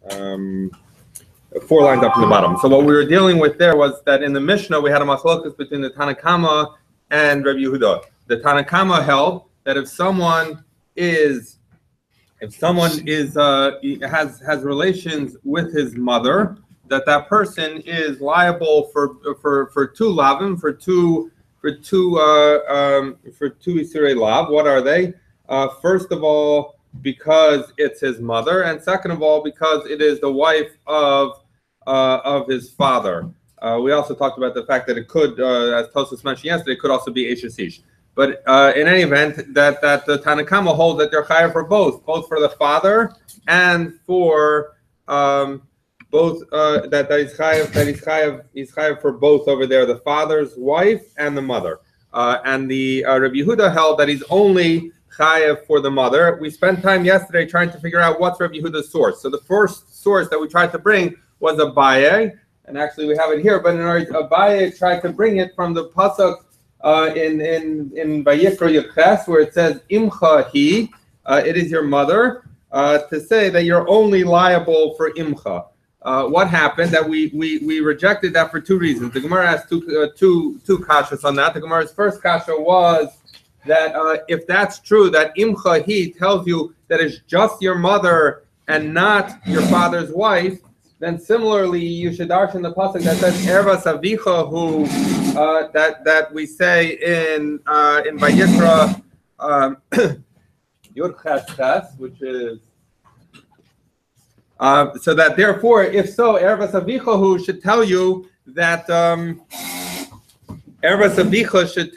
4 lines up from the bottom. So what we were dealing with there was that in the Mishnah we had a machlokas between the Tanakama and Rabbi Yehuda. The Tanakama held that if someone has relations with his mother, that person is liable for 2 lavim, for two Isurei lav. What are they? First of all, because it's his mother, and second of all, because it is the wife of his father. We also talked about the fact that it could, as Tosfos mentioned yesterday, it could also be Eshes Ish. But in any event, that the Tanakama holds that they're chayav for both for the father and for both. He's chayav for both over there, the father's wife and the mother. And the Rabbi Yehuda held that he's only chayav for the mother. We spent time yesterday trying to figure out what's Rabbi Yehuda's source. So the first source that we tried to bring was Abaye, and actually we have it here. But in our Abaye tried to bring it from the pasuk in Vayikra Yudches, where it says Imcha Hi, it is your mother, to say that you're only liable for Imcha. What happened? That we rejected that for 2 reasons. The Gemara has two kashas on that. The Gemara's first kasha was that if that's true, that Imcha Hi tells you that it's just your mother and not your father's wife, then similarly you should darshan the pasuk that says Erva Savicha, who that we say in Vayikra Yud Ches, which is so that therefore, if so, Erva Savicha, who should tell you that Erva Savicha should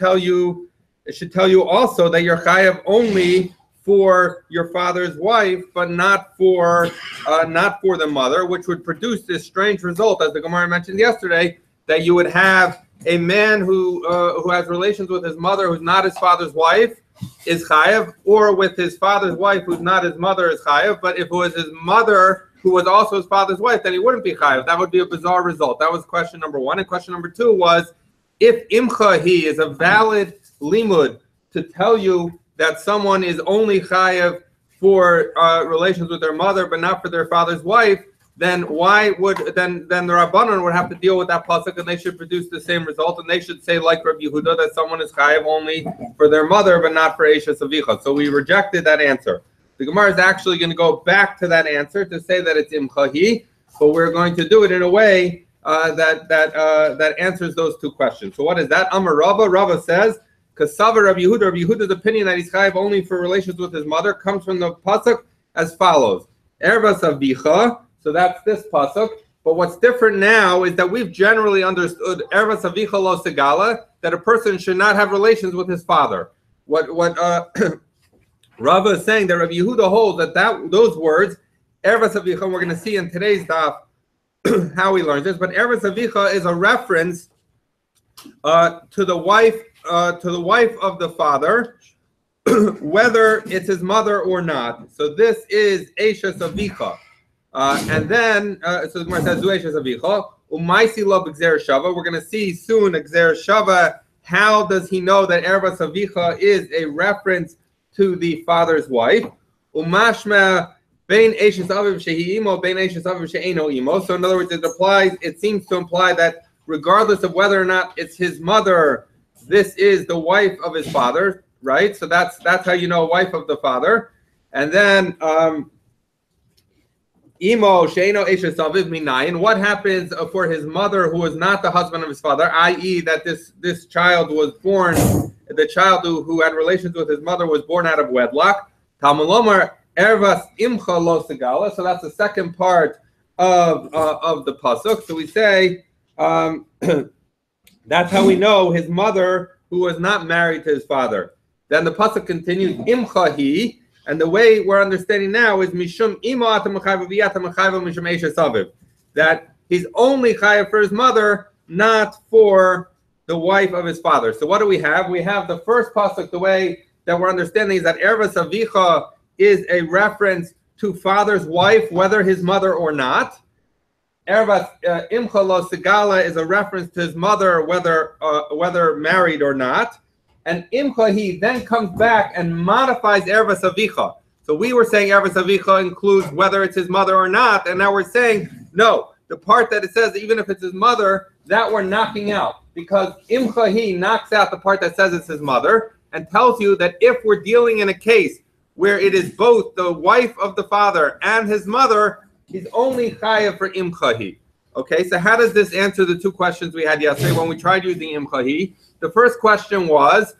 tell you also that you're chayav only for your father's wife, but not for the mother, which would produce this strange result, as the Gemara mentioned yesterday, that you would have a man who has relations with his mother who's not his father's wife is chayav, or with his father's wife who's not his mother is chayav. But if it was his mother who was also his father's wife, then he wouldn't be chayav. That would be a bizarre result. That was question number 1. And question number 2 was, if Imcha Hi is a valid limud to tell you that someone is only chayav for relations with their mother, but not for their father's wife, then why would the Rabbanan would have to deal with that pasuk, and they should produce the same result, and they should say, like Rabbi Yehuda, that someone is chayav only for their mother, but not for Eshes Avicha. So we rejected that answer. The Gemara is actually going to go back to that answer to say that it's Imcha Hi, but we're going to do it in a way that answers those 2 questions. So what is that? Amar Rava. Rava says, Kasava Rabbi Yehuda's opinion that he's chayav only for relations with his mother comes from the pasuk as follows: Erva Savicha. So that's this pasuk. But what's different now is that we've generally understood Erva Savicha lo segala, that a person should not have relations with his father. What Rava is saying, that Rabbi Yehuda holds that those words, Erva Savicha, we're going to see in today's daf how he learns this. But Erva Savicha is a reference to the wife of the father, whether it's his mother or not. So this is Eshes Avicha. And then, so the Gemara says, Zu Eshes Avicha, Umaisi lo b'gzer shava. We're going to see soon, Gzer shava, how does he know that Erva Savicha is a reference to the father's wife? Umashma bein Eshes Aviv shehi imo, bein Eshes Aviv she'eno imo. So in other words, it seems to imply that regardless of whether or not it's his mother, this is the wife of his father, right? So that's how you know wife of the father. And then Imo sheino eshes aviv minayin. What happens for his mother who is not the husband of his father, i.e., that this child was born, the child who had relations with his mother was born out of wedlock. Talmud lomar ervas imcha lo segala. So that's the second part of the pasuk. So we say. That's how we know his mother, who was not married to his father. Then the pasuk continues, Imcha Hi, and the way we're understanding now is Mishum Imo Atam Chayva V'Yatam Chayva Mishum Eshes Aviv, that he's only chayav for his mother, not for the wife of his father. So what do we have? We have the first pasuk. The way that we're understanding is that Erva Savicha is a reference to father's wife, whether his mother or not. Erva Imcha lo segala is a reference to his mother, whether married or not. And Imcha Hi then comes back and modifies Erva Savicha. So we were saying Eretz Avicha includes whether it's his mother or not, and now we're saying no. The part that it says even if it's his mother, that we're knocking out, because Imchahi knocks out the part that says it's his mother and tells you that if we're dealing in a case where it is both the wife of the father and his mother, he's only chayav for Imchahi. Okay, so how does this answer the two questions we had yesterday when we tried using Imchahi? The first question was,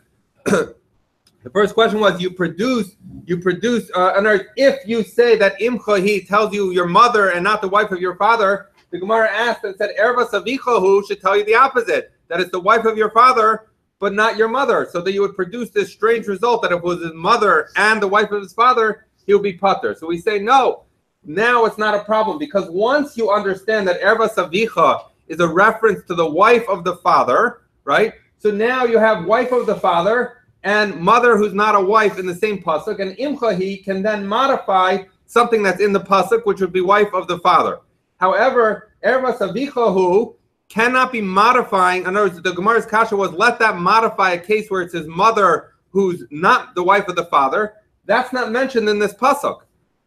you produce. If you say that Imchahi tells you your mother and not the wife of your father, the Gemara asked and said, Erva Savichahu should tell you the opposite, that it's the wife of your father, but not your mother. So that you would produce this strange result that if it was his mother and the wife of his father, he would be pater. So we say, no, now it's not a problem, because once you understand that Erva Savicha is a reference to the wife of the father, right? So now you have wife of the father and mother who's not a wife in the same pasuk, and Imchahi can then modify something that's in the pasuk, which would be wife of the father. However, Erva Savichahu cannot be modifying. In other words, the Gemara's kasha was, let that modify a case where it's his mother who's not the wife of the father. That's not mentioned in this pasuk,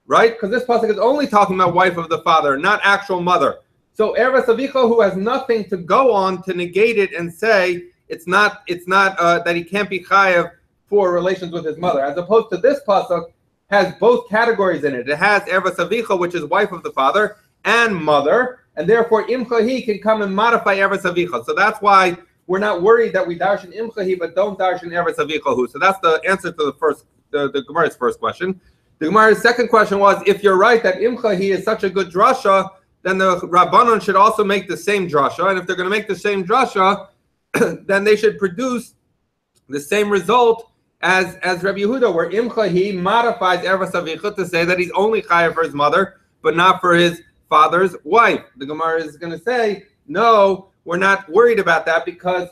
right? Because this pasuk is only talking about wife of the father, not actual mother. So Erva Savichahu has nothing to go on to negate it and say it's not that he can't be chayav for relations with his mother, as opposed to this pasuk has both categories in it. It has Erva Savicha, which is wife of the father, and mother, and therefore Imchahi can come and modify Erva Savicha. So that's why we're not worried that we darshan Imchahi but don't darshan Erva Savichahu. So that's the answer to the Gemara's first question. The Gemara's second question was, if you're right that Imchahi is such a good drasha, then the Rabbanan should also make the same drasha, and if they're going to make the same drasha, then they should produce the same result as Rabbi Yehuda, where Imchahi modifies Erva Savicha to say that he's only chayav for his mother, but not for his father's wife. The Gemara is going to say, no, we're not worried about that, because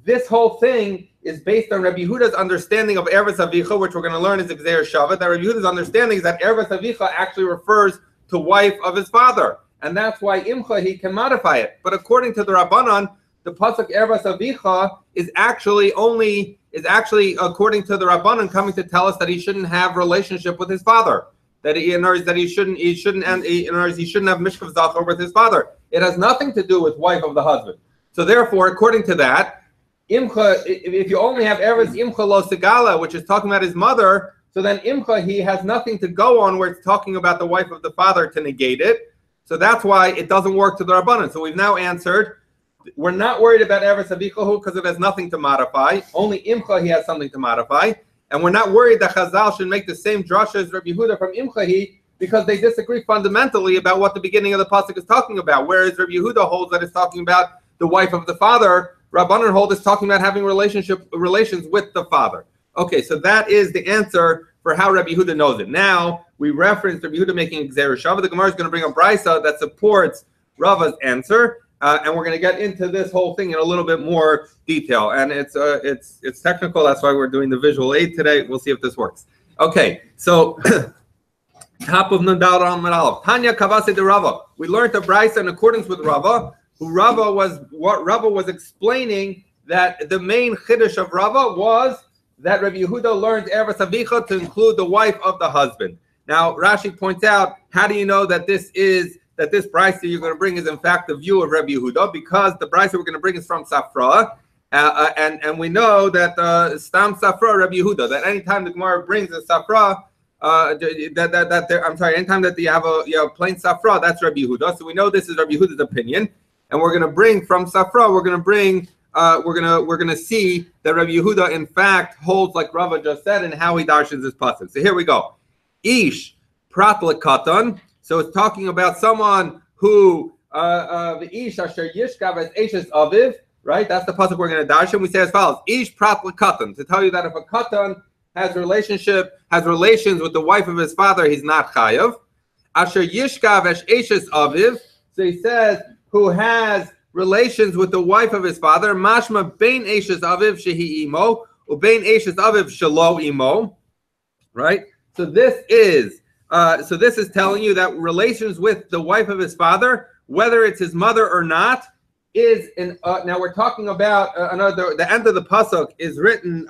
this whole thing is based on Rabbi Yehuda's understanding of Erva Savicha, which we're going to learn is Gzeir Shavat. That Rabbi Yehuda's understanding is that Erva Savicha actually refers to wife of his father, and that's why Imchahi can modify it. But according to the Rabbanan, the pasuk Erva Savicha is actually according to the Rabbanan coming to tell us that he shouldn't have relationship with his father. That he shouldn't have Mishkav Zachar with his father. It has nothing to do with wife of the husband. So therefore, according to that, if you only have Erva's Imcha Lo Segala, which is talking about his mother, so then Imcha, he has nothing to go on where it's talking about the wife of the father to negate it. So that's why it doesn't work to the Rabbanan. So we've now answered, we're not worried about Erva Savichahu because it has nothing to modify. Only Imcha, he has something to modify. And we're not worried that Chazal should make the same drasha as Rabbi Yehuda from Imchahi, because they disagree fundamentally about what the beginning of the pasuk is talking about. Whereas Rabbi Yehuda holds that it's talking about the wife of the father, Rabbanan holds it's talking about having relations with the father. Okay, so that is the answer for how Rabbi Yehuda knows it. Now we referenced Rabbi Yehuda making Gzeir Shavat. The Gemara is going to bring a brisa that supports Rava's answer. And we're going to get into this whole thing in a little bit more detail. And it's technical. That's why we're doing the visual aid today. We'll see if this works. Okay, so top of Nandal Ramad Aleph. Tanya Kavase de Rava. We learned the brisa in accordance with Rava. Rava was explaining that the main chiddush of Rava was that Rabbi Yehuda learned Erva Savicha to include the wife of the husband. Now Rashi points out, how do you know that this brisa you're going to bring is in fact the view of Rabbi Yehuda? Because the brisa we're going to bring is from Sifra, and we know that Stam Sifra Rabbi Yehuda, that anytime the Gemara brings a Sifra, anytime that you have a plain Sifra, that's Rabbi Yehuda. So we know this is Rabbi Yehuda's opinion, and we're going to bring from Sifra. We're going to see that Rabbi Yehuda in fact holds like Rava just said, and how he darshans his pasuk. So here we go. Ish prat lekatan. So it's talking about someone who the ish asher yishkav as eshes aviv, right? That's the pasuk we're going to darshan. We say as follows: Ish prat lekatan, to tell you that if a katan has relations with the wife of his father, he's not chayav. Asher yishkav as eshes aviv. So he says who has relations with the wife of his father. Mashma bein eshes aviv shehi imo ubein eshes aviv shelo imo, right? So this is telling you that relations with the wife of his father, whether it's his mother or not, is in. Now we're talking about another. The end of the pasuk is written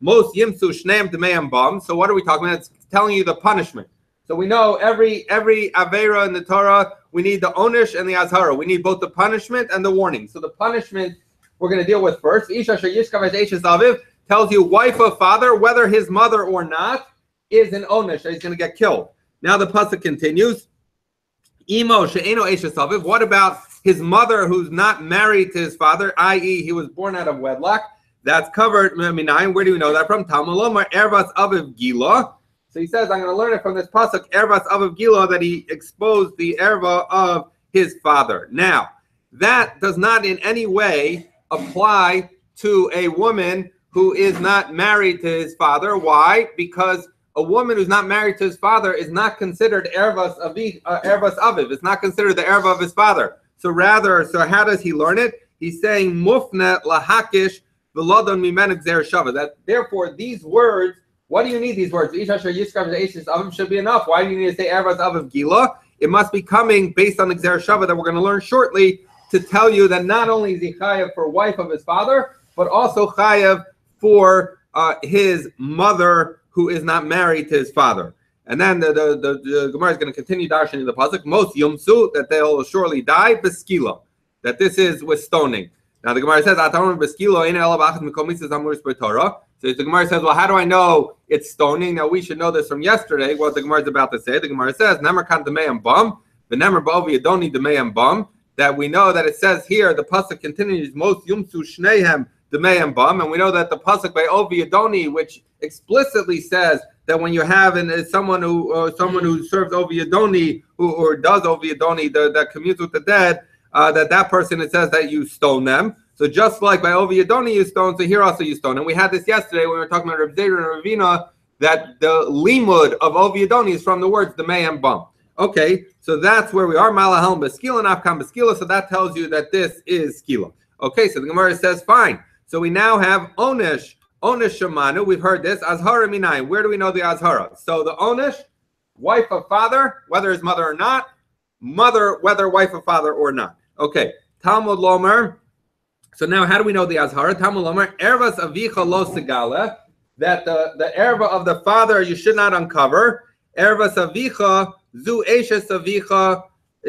most yimsu shneim demeim bam. So what are we talking about? It's telling you the punishment. So we know every avera in the Torah, we need the onish and the azhara. We need both the punishment and the warning. So the punishment we're going to deal with first. Isha sheyishkav es eishes aviv tells you wife of father, whether his mother or not, is an onish. He's going to get killed. Now the pasuk continues. Imo she'eno eishes aviv. What about his mother who's not married to his father, i.e., he was born out of wedlock? That's covered. Where do we know that from? Talmud Lomar ervas aviv gila. So he says, I'm going to learn it from this pasuk, ervas aviv gila, that he exposed the erva of his father. Now, that does not in any way apply to a woman who is not married to his father. Why? Because a woman who's not married to his father is not considered ervas aviv. It's not considered the erva of his father. So rather, how does he learn it? He's saying mufne lahakish v'lodon mimen gzer shava. That therefore these words. What do you need these words? Isha sheyishkav eishes aviv should be enough. Why do you need to say ervas aviv gila? It must be coming based on the gzer shava that we're going to learn shortly to tell you that not only is he chayav for wife of his father, but also chayav for his mother who is not married to his father. And then the Gemara is going to continue darshaning the pasuk. Most yumsu, that they'll surely die. Beskila, that this is with stoning. Now the Gemara says, "Ataron beskilo ein ela b'achad mikomitzes amuris b'Torah." So the Gemara says, well, how do I know it's stoning? Now we should know this from yesterday. What the Gemara is about to say. The Gemara says, "Nemer kan demeim bum, v'nemer ba'ovi yadoni demeim bum." That we know that it says here. The pasuk continues, "Most yumsu shnehem demeim bum," and we know that the pasuk by ovi yadoni, which explicitly says that when you have someone who serves ovi yadoni, or does ovi yadoni, that commutes with the dead, that person, it says that you stone them. So just like by ovi yadoni you stone, so here also you stone. And we had this yesterday when we were talking about Reb Zeder and Ravina, that the limud of ovi yadoni is from the words demeim bum. Okay, so that's where we are. Malahel beskila nafkam beskila. So that tells you that this is skila. Okay, so the Gemara says fine. So we now have onish. Onish shamanu, we've heard this. Azhara minayin. Where do we know the azhara? So the onish, wife of father, whether his mother or not, mother, whether wife of father or not. Okay, Talmud Lomer. So now how do we know the azhara? Talmud Lomer, ervas avicha lo segala, that the erva of the father you should not uncover. Ervas avicha zu eshes avicha.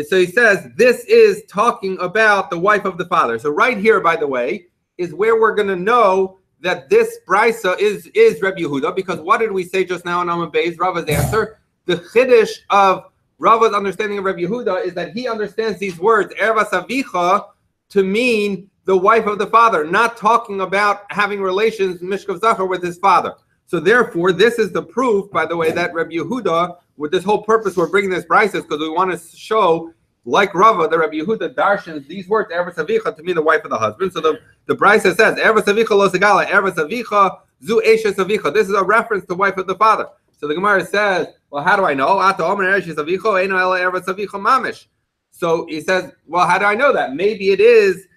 So he says this is talking about the wife of the father. So right here, by the way, is where we're going to know that this brisa is Reb Yehuda, because what did we say just now in Amud Beis, Rava's answer? The chiddush of Rava's understanding of Reb Yehuda is that he understands these words, ervas avicha, to mean the wife of the father, not talking about having relations, Mishkav Zachar, with his father. So therefore, this is the proof, by the way, that Reb Yehuda, with this whole purpose we're bringing this brisa, because we want to show, like Rava, the Reb Yehuda darshans these words, ervas avicha, to mean the wife of the husband. So the brisa says, ervas avicha lo segala, ervas avicha zu eshes avicha. This is a reference to wife of the father. So the Gemara says, well, how do I know? So he says, well, how do I know that? Maybe it is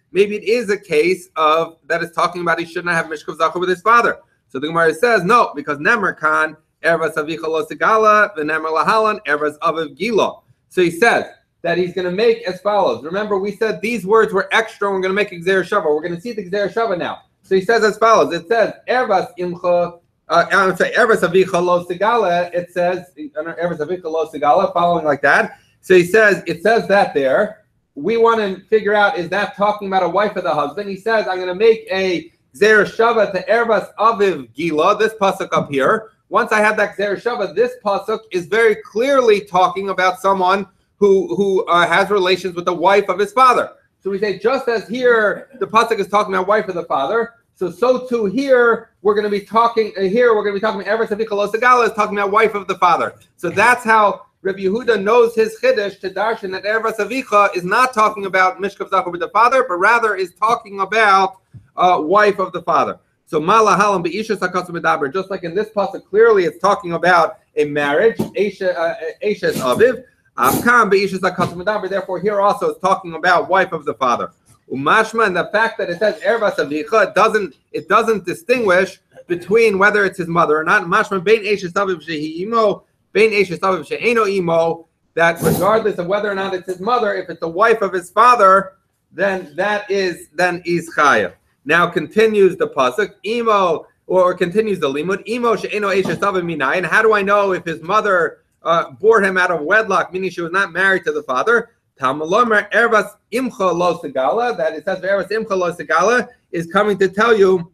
a case of that is talking about he should not have Mishkav Zachar with his father. So the Gemara says, no, because Nemer kan, ervas avicha lo segala, the Nemer lahalan, ervas aviv gila. So he says that he's going to make as follows. Remember, we said these words were extra. We're going to make a gzer shava. We're going to see the gzer shava now. So he says as follows. It says ervas imcha. Ervas avicha lo segala. It says ervas avicha lo segala, following like that. So he says it says that there. We want to figure out, is that talking about a wife of the husband? He says I'm going to make a gzer shava to ervas aviv gila. This pasuk up here. Once I have that gzer shava, this pasuk is very clearly talking about someone who has relations with the wife of his father. So we say, just as here the pasuk is talking about wife of the father, so too here we're going to be talking ervas avicha lo segala is talking about wife of the father. So that's how Rabbi Yehuda knows his chiddush to darshan that ervas avicha is not talking about Mishkav Zachar with the father, but rather is talking about wife of the father. So malahalam beishas hakasu medaber, just like in this pasuk clearly it's talking about a marriage, eshes aviv. Therefore, here also is talking about wife of the father. Umashma, and the fact that it says ervas avicha, it doesn't distinguish between whether it's his mother or not. Mashma bein eshes aviv shehi imo, bein eshes aviv she'eno imo. That regardless of whether or not it's his mother, if it's the wife of his father, then he's chayav. Now continues the pasuk, imo, or continues the limud, imo she'eno eshes aviv minayin. How do I know if his mother bore him out of wedlock, meaning she was not married to the father? Talmud lomer ervas imcha lo segala. That it says ervas imcha lo segala is coming to tell you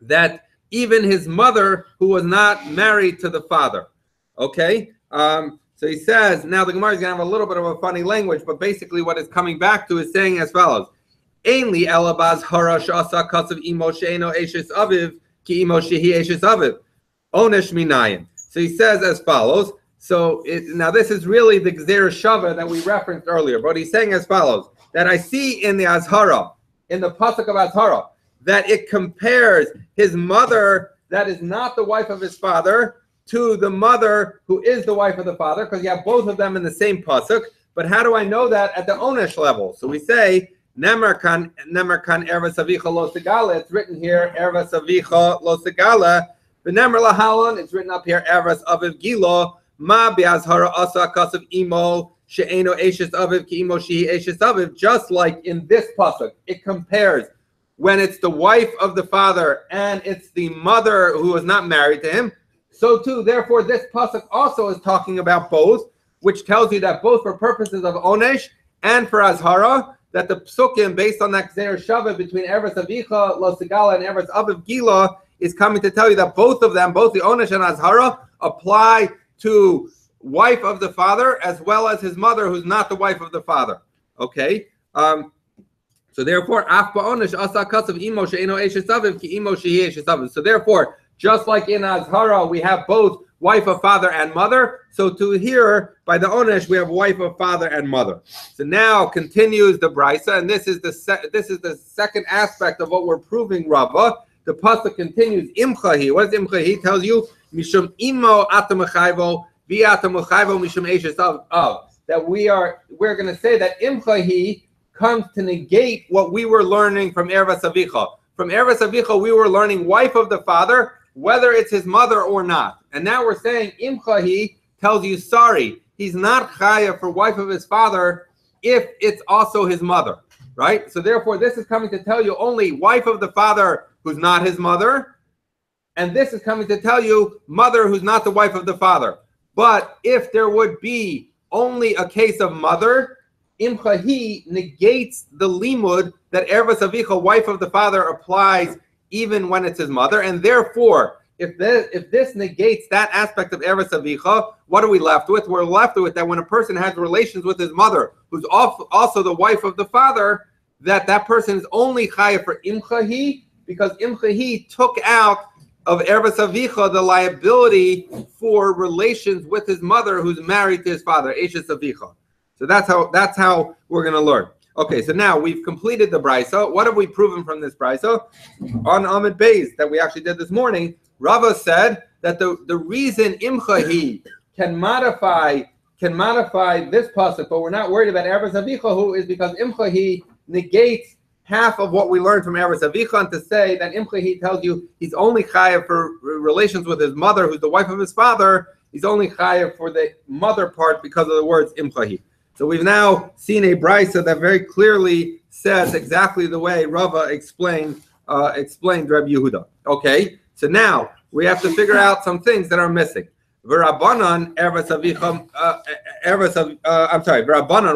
that even his mother, who was not married to the father. Okay. So he says, now the Gemara is going to have a little bit of a funny language, but basically what it's coming back to is saying as follows. Ainli elabaz harash asa kasav imo she'eno eshes aviv ki imo shehi eshes aviv. Onesh minayin. So he says as follows. So now this is really the Gzer Shava that we referenced earlier, but he's saying as follows, that I see in the Azhara, in the Pasuk of Azhara, that it compares his mother that is not the wife of his father to the mother who is the wife of the father, because you have both of them in the same pasuk. But how do I know that at the onesh level? So we say Nemer kan erva savicha lo segala. It's written here erva savicha lo segala. The Nemer lahalon. It's written up here ervas aviv gilo ma biazhara asa kasav imo she'eno eshes aviv ki imo shehi eshes aviv. Just like in this pasuk, it compares when it's the wife of the father and it's the mother who is not married to him. So too, therefore, this pasuk also is talking about both, which tells you that both for purposes of onesh and for azhara, that the psukim based on that gzer shava between ervas avicha lo segala and ervas aviv gila is coming to tell you that both of them, both the onesh and azhara, apply to wife of the father as well as his mother, who's not the wife of the father. Okay. So therefore, af ba'onesh asa kasav imo she'eno eshes aviv ki imo shehi eshes aviv. So therefore, just like in Azhara, we have both wife of father and mother. So to here, by the onesh, we have wife of father and mother. So now continues the brisa, and this is the second aspect of what we're proving, Rava. The pasuk continues, imchahi. What does imchahi tells you? Mishum imo atamachayvo vi'atamachayvo mishum eshes av. That we're going to say that imchahi comes to negate what we were learning from ervas avicha. From ervas avicha, we were learning wife of the father, whether it's his mother or not. And now we're saying imchahi tells you, sorry, he's not chaya for wife of his father if it's also his mother, right? So therefore, this is coming to tell you only wife of the father who's not his mother, and this is coming to tell you mother who's not the wife of the father. But if there would be only a case of mother, imchahi negates the limud that ervas avicha, wife of the father, applies even when it's his mother, and therefore, if this negates that aspect of ervas avicha, what are we left with? We're left with that when a person has relations with his mother, who's also the wife of the father, that person is only chaya for imchahi, because imchahi took out of ervas avicha the liability for relations with his mother, who's married to his father, eshes avicha. So that's how we're going to learn. Okay, so now we've completed the brisa. What have we proven from this brisa? On Amid Beis that we actually did this morning, Rava said that the reason imchahi can modify this pasuk, but we're not worried about ervas avicha, is because imchahi negates half of what we learned from ervas avicha, and to say that imchahi tells you he's only chayav for relations with his mother, who's the wife of his father. He's only chayav for the mother part because of the words imchahi. So we've now seen a brisa that very clearly says exactly the way Rava explained Rabbi Yehuda. Okay, so now we have to figure out some things that are missing. Rabbanan, Rabbanan.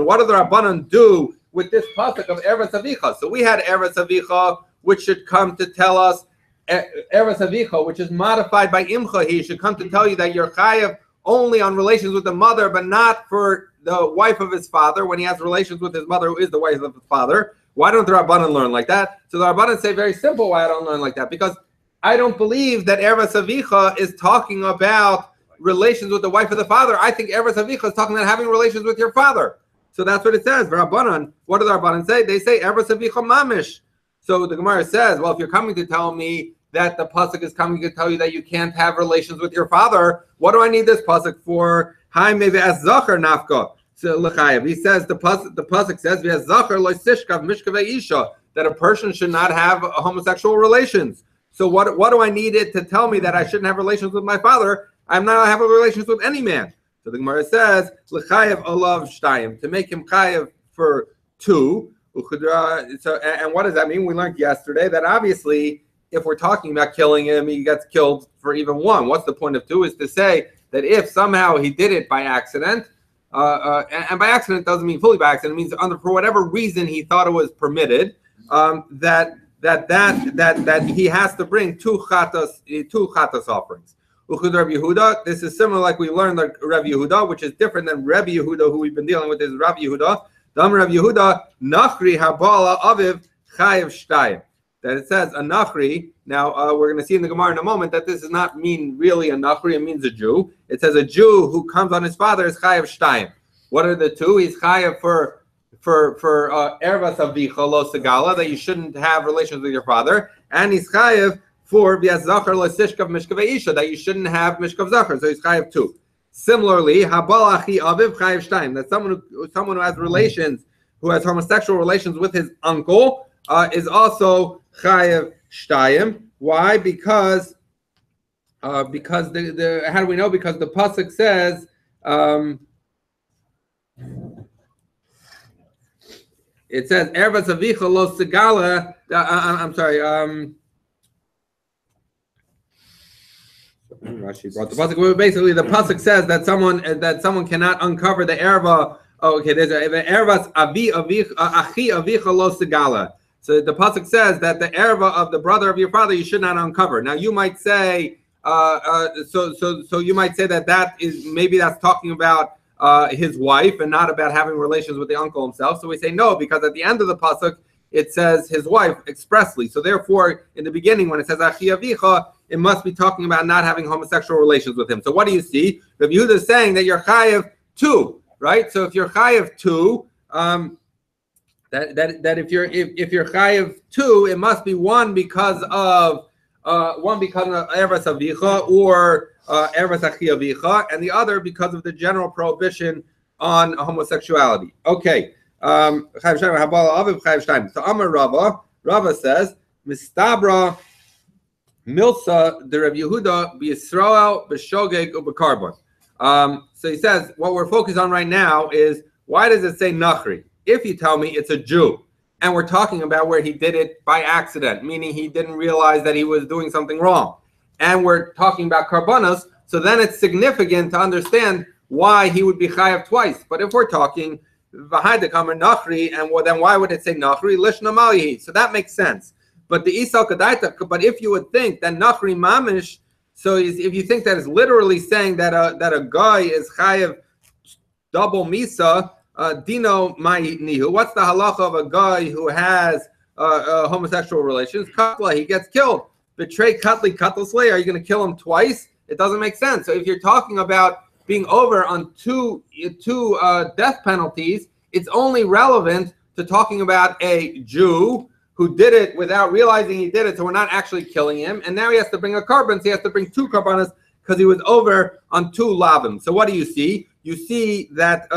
What do the Rabbanan do with this pasuk of ervas avicha? So we had ervas avicha, which should come to tell us ervas avicha, which is modified by imchahi, should come to tell you that you're chayav only on relations with the mother, but not for the wife of his father when he has relations with his mother, who is the wife of his father. Why don't the Rabbanan learn like that? So the Rabbanan say very simple why I don't learn like that, because I don't believe that ervas avicha is talking about relations with the wife of the father. I think ervas avicha is talking about having relations with your father. So that's what it says. Rabbanan, what do the Rabbanan say? They say ervas avicha mamish. So the Gemara says, well, if you're coming to tell me that the pasuk is coming to tell you that you can't have relations with your father, what do I need this pasuk for? Hi, maybe as Zachar nafka. So l'chayev. He says the pasuk says v'as Zachar lo sishkav Mishkav isha, that a person should not have homosexual relations. So what do I need it to tell me that I shouldn't have relations with my father? I'm not having relations with any man. So the Gemara says l'chayev olav shtayim, to make him chayev for two. So, and what does that mean? We learned yesterday that obviously, if we're talking about killing him, he gets killed for even one. What's the point of two? Is to say that if somehow he did it by accident, and by accident doesn't mean fully by accident, it means for whatever reason he thought it was permitted, that he has to bring two chatas offerings. Rabbi Yehuda, this is similar like we learned like Rabbi Yehuda, which is different than Rabbi Yehuda, who we've been dealing with, is Rabbi Yehuda. Rabbi Yehuda, Nachri habala aviv chayev shtayim. That it says a Nachri. Now we're going to see in the Gemara in a moment that this does not mean really a Nachri, it means a Jew. It says a Jew who comes on his father is chayev shtayim. What are the two? He's chayev for ervas avicha lo segala, that you shouldn't have relations with your father, and he's chayev for Zachar lo sishkav Mishkav isha, that you shouldn't have Mishkav Zachar. So he's chayev two. Similarly, habal achi aviv chayev shtayim, that someone who has relations, who has homosexual relations with his uncle, is also chayev shtayim. Why? Because how do we know? Because the pasuk says it says ervas avicha lo segala. I'm sorry. Rashi brought the pasuk. Basically, the pasuk says that someone cannot uncover the erva. Oh, okay. There's a ervas achi avicha lo segala. So the pasuk says that the erva of the brother of your father you should not uncover. Now you might say, so you might say that is maybe that's talking about his wife and not about having relations with the uncle himself. So we say no, because at the end of the pasuk it says his wife expressly. So therefore, in the beginning when it says achi avicha, it must be talking about not having homosexual relations with him. So what do you see? Rabbi Yehuda is saying that you're chayev two, right? So if you're chayev two, that if you're chayev two, it must be one because of ervas avicha or ervas achi avicha, and the other because of the general prohibition on homosexuality. Okay. So Amar Rava says, Mistabra Milsa de Rav Yehuda b'Yisrael b'Shogeg u'b'Karbon. So he says, what we're focused on right now is, why does it say Nachri? If you tell me it's a Jew, and we're talking about where he did it by accident, meaning he didn't realize that he was doing something wrong, and we're talking about Karbanos, so then it's significant to understand why he would be chayav twice. But if we're talking V'hai Kamer Nachri, and then why would it say Nachri? Lishna Malihi. So that makes sense. But the Isal Kadaita, but if you would think that Nachri Mamish, so if you think that it's literally saying that a guy is chayav double misa, Dino my nihu. What's the halacha of a guy who has homosexual relations? Katla, he gets killed. Betray Katli Katlaslay. Are you going to kill him twice? It doesn't make sense. So if you're talking about being over on two death penalties, it's only relevant to talking about a Jew who did it without realizing he did it. So we're not actually killing him, and now he has to bring a carbon. So he has to bring two carbonas because he was over on two lavim. So what do you see? You see that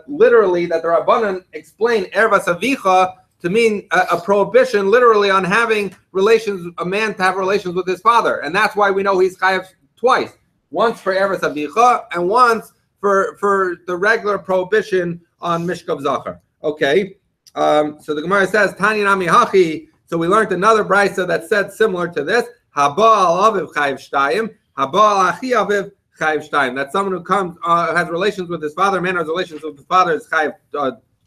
literally that the Rabbanan explain ervas avicha to mean a prohibition, literally on having relations, a man to have relations with his father, and that's why we know he's chayav twice. Once for ervas avicha and once for the regular prohibition on Mishkav Zachar. Okay, so the Gemara says Tanya Nami Hachi. So we learned another brisa that said similar to this. Habal aviv chayiv shtayim, habal achi aviv chayiv shtayim. That someone who comes has relations with his father, man has relations with his father is chayiv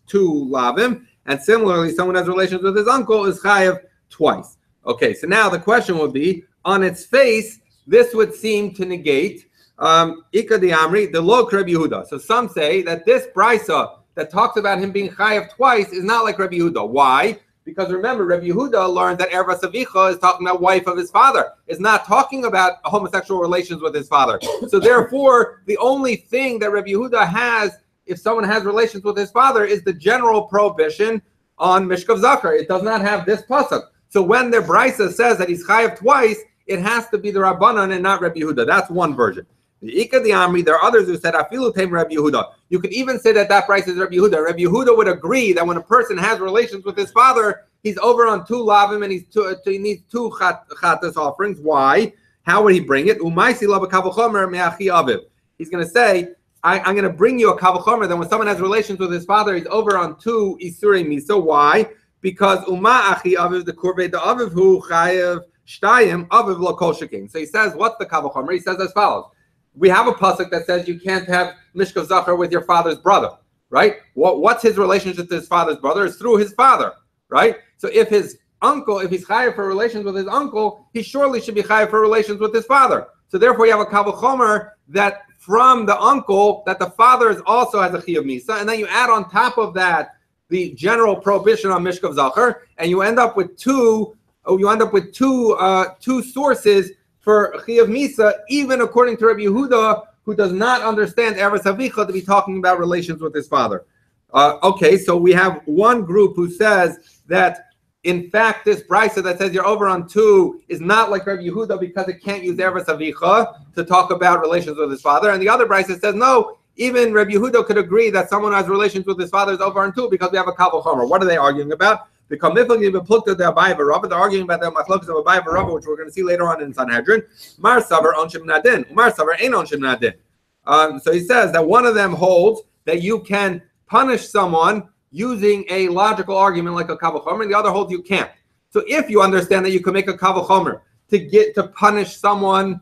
two lavim, and similarly, someone has relations with his uncle is chayiv twice. Okay, so now the question would be, on its face, this would seem to negate Ika di Amri, the Lo Rabbi Yehuda. So some say that this brisa that talks about him being chayav twice is not like Rabbi Yehuda. Why? Because remember, Rabbi Yehuda learned that ervas avicha is talking about wife of his father. It's not talking about homosexual relations with his father. So therefore, the only thing that Rabbi Yehuda has, if someone has relations with his father, is the general prohibition on Mishkav Zachar. It does not have this pasuk. So when the brisa says that he's chayav twice, it has to be the Rabbanan and not Rabbi Yehuda. That's one version. The Ika di Amri, there are others who said Afilu Teim Rabbi Yehuda. You could even say that brisa is Rabbi Yehuda. Rabbi Yehuda would agree that when a person has relations with his father, he's over on two lavim and he needs two chatas offerings. Why? How would he bring it? Umaisi la b'kavachomer me'achi aviv. He's going to say, I'm going to bring you a kal v'chomer. Then when someone has relations with his father, he's over on 2 isurei misa. Why? Because uma achi aviv the kurvei the aviv hu chayev shtayim aviv lo kol shekin. So he says, what's the kal v'chomer? He says as follows. We have a pasuk that says you can't have Mishkav Zachar with your father's brother, right? What's his relationship to his father's brother? Is through his father, right? So if his uncle, if he's chayav for relations with his uncle, he surely should be chayav for relations with his father. So therefore you have a kal v'chomer that from the uncle, that the father also has a chiyuv misa, and then you add on top of that the general prohibition on Mishkav Zachar, and you end up with two sources for chiyuv misa, even according to Rabbi Yehuda, who does not understand eretz avicha to be talking about relations with his father. Okay, so we have one group who says that in fact this brisa that says you're over on 2 is not like Rabbi Yehuda because it can't use eretz avicha to talk about relations with his father, and the other brisa says no. Even Rabbi Yehuda could agree that someone who has relations with his father is over on 2 because we have a kal v'chomer. What are they arguing about? They're arguing about the machlokas of Abai Rava, which we're going to see later on in Sanhedrin. Mar savar onshim nadin, Mar savar ein onshim nadin. So he says that one of them holds that you can punish someone using a logical argument like a kal v'chomer, and the other holds you can't. So if you understand that you can make a kal v'chomer to punish someone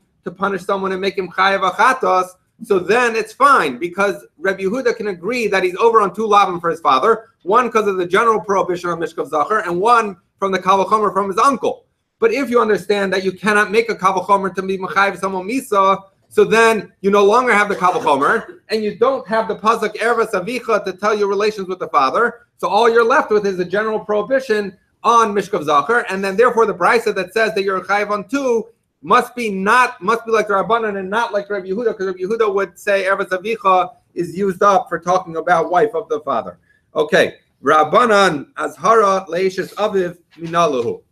and make him chayav achatos, so then it's fine, because Rabbi Yehuda can agree that he's over on 2 lavim for his father, one because of the general prohibition on Mishkav Zachar, and one from the kal v'chomer from his uncle. But if you understand that you cannot make a kal v'chomer to be mechayiv someone misa, so then you no longer have the kal v'chomer, and you don't have the pasuk eretz avicha to tell you relations with the father, so all you're left with is a general prohibition on Mishkav Zachar, and then therefore the brisa that says that you're chayiv on 2 must be like the Rabbanan and not like Rabbi Yehuda, because Rabbi Yehuda would say eretz avicha is used up for talking about wife of the father. Okay, Rabbanan azhara leishes aviv minalahu.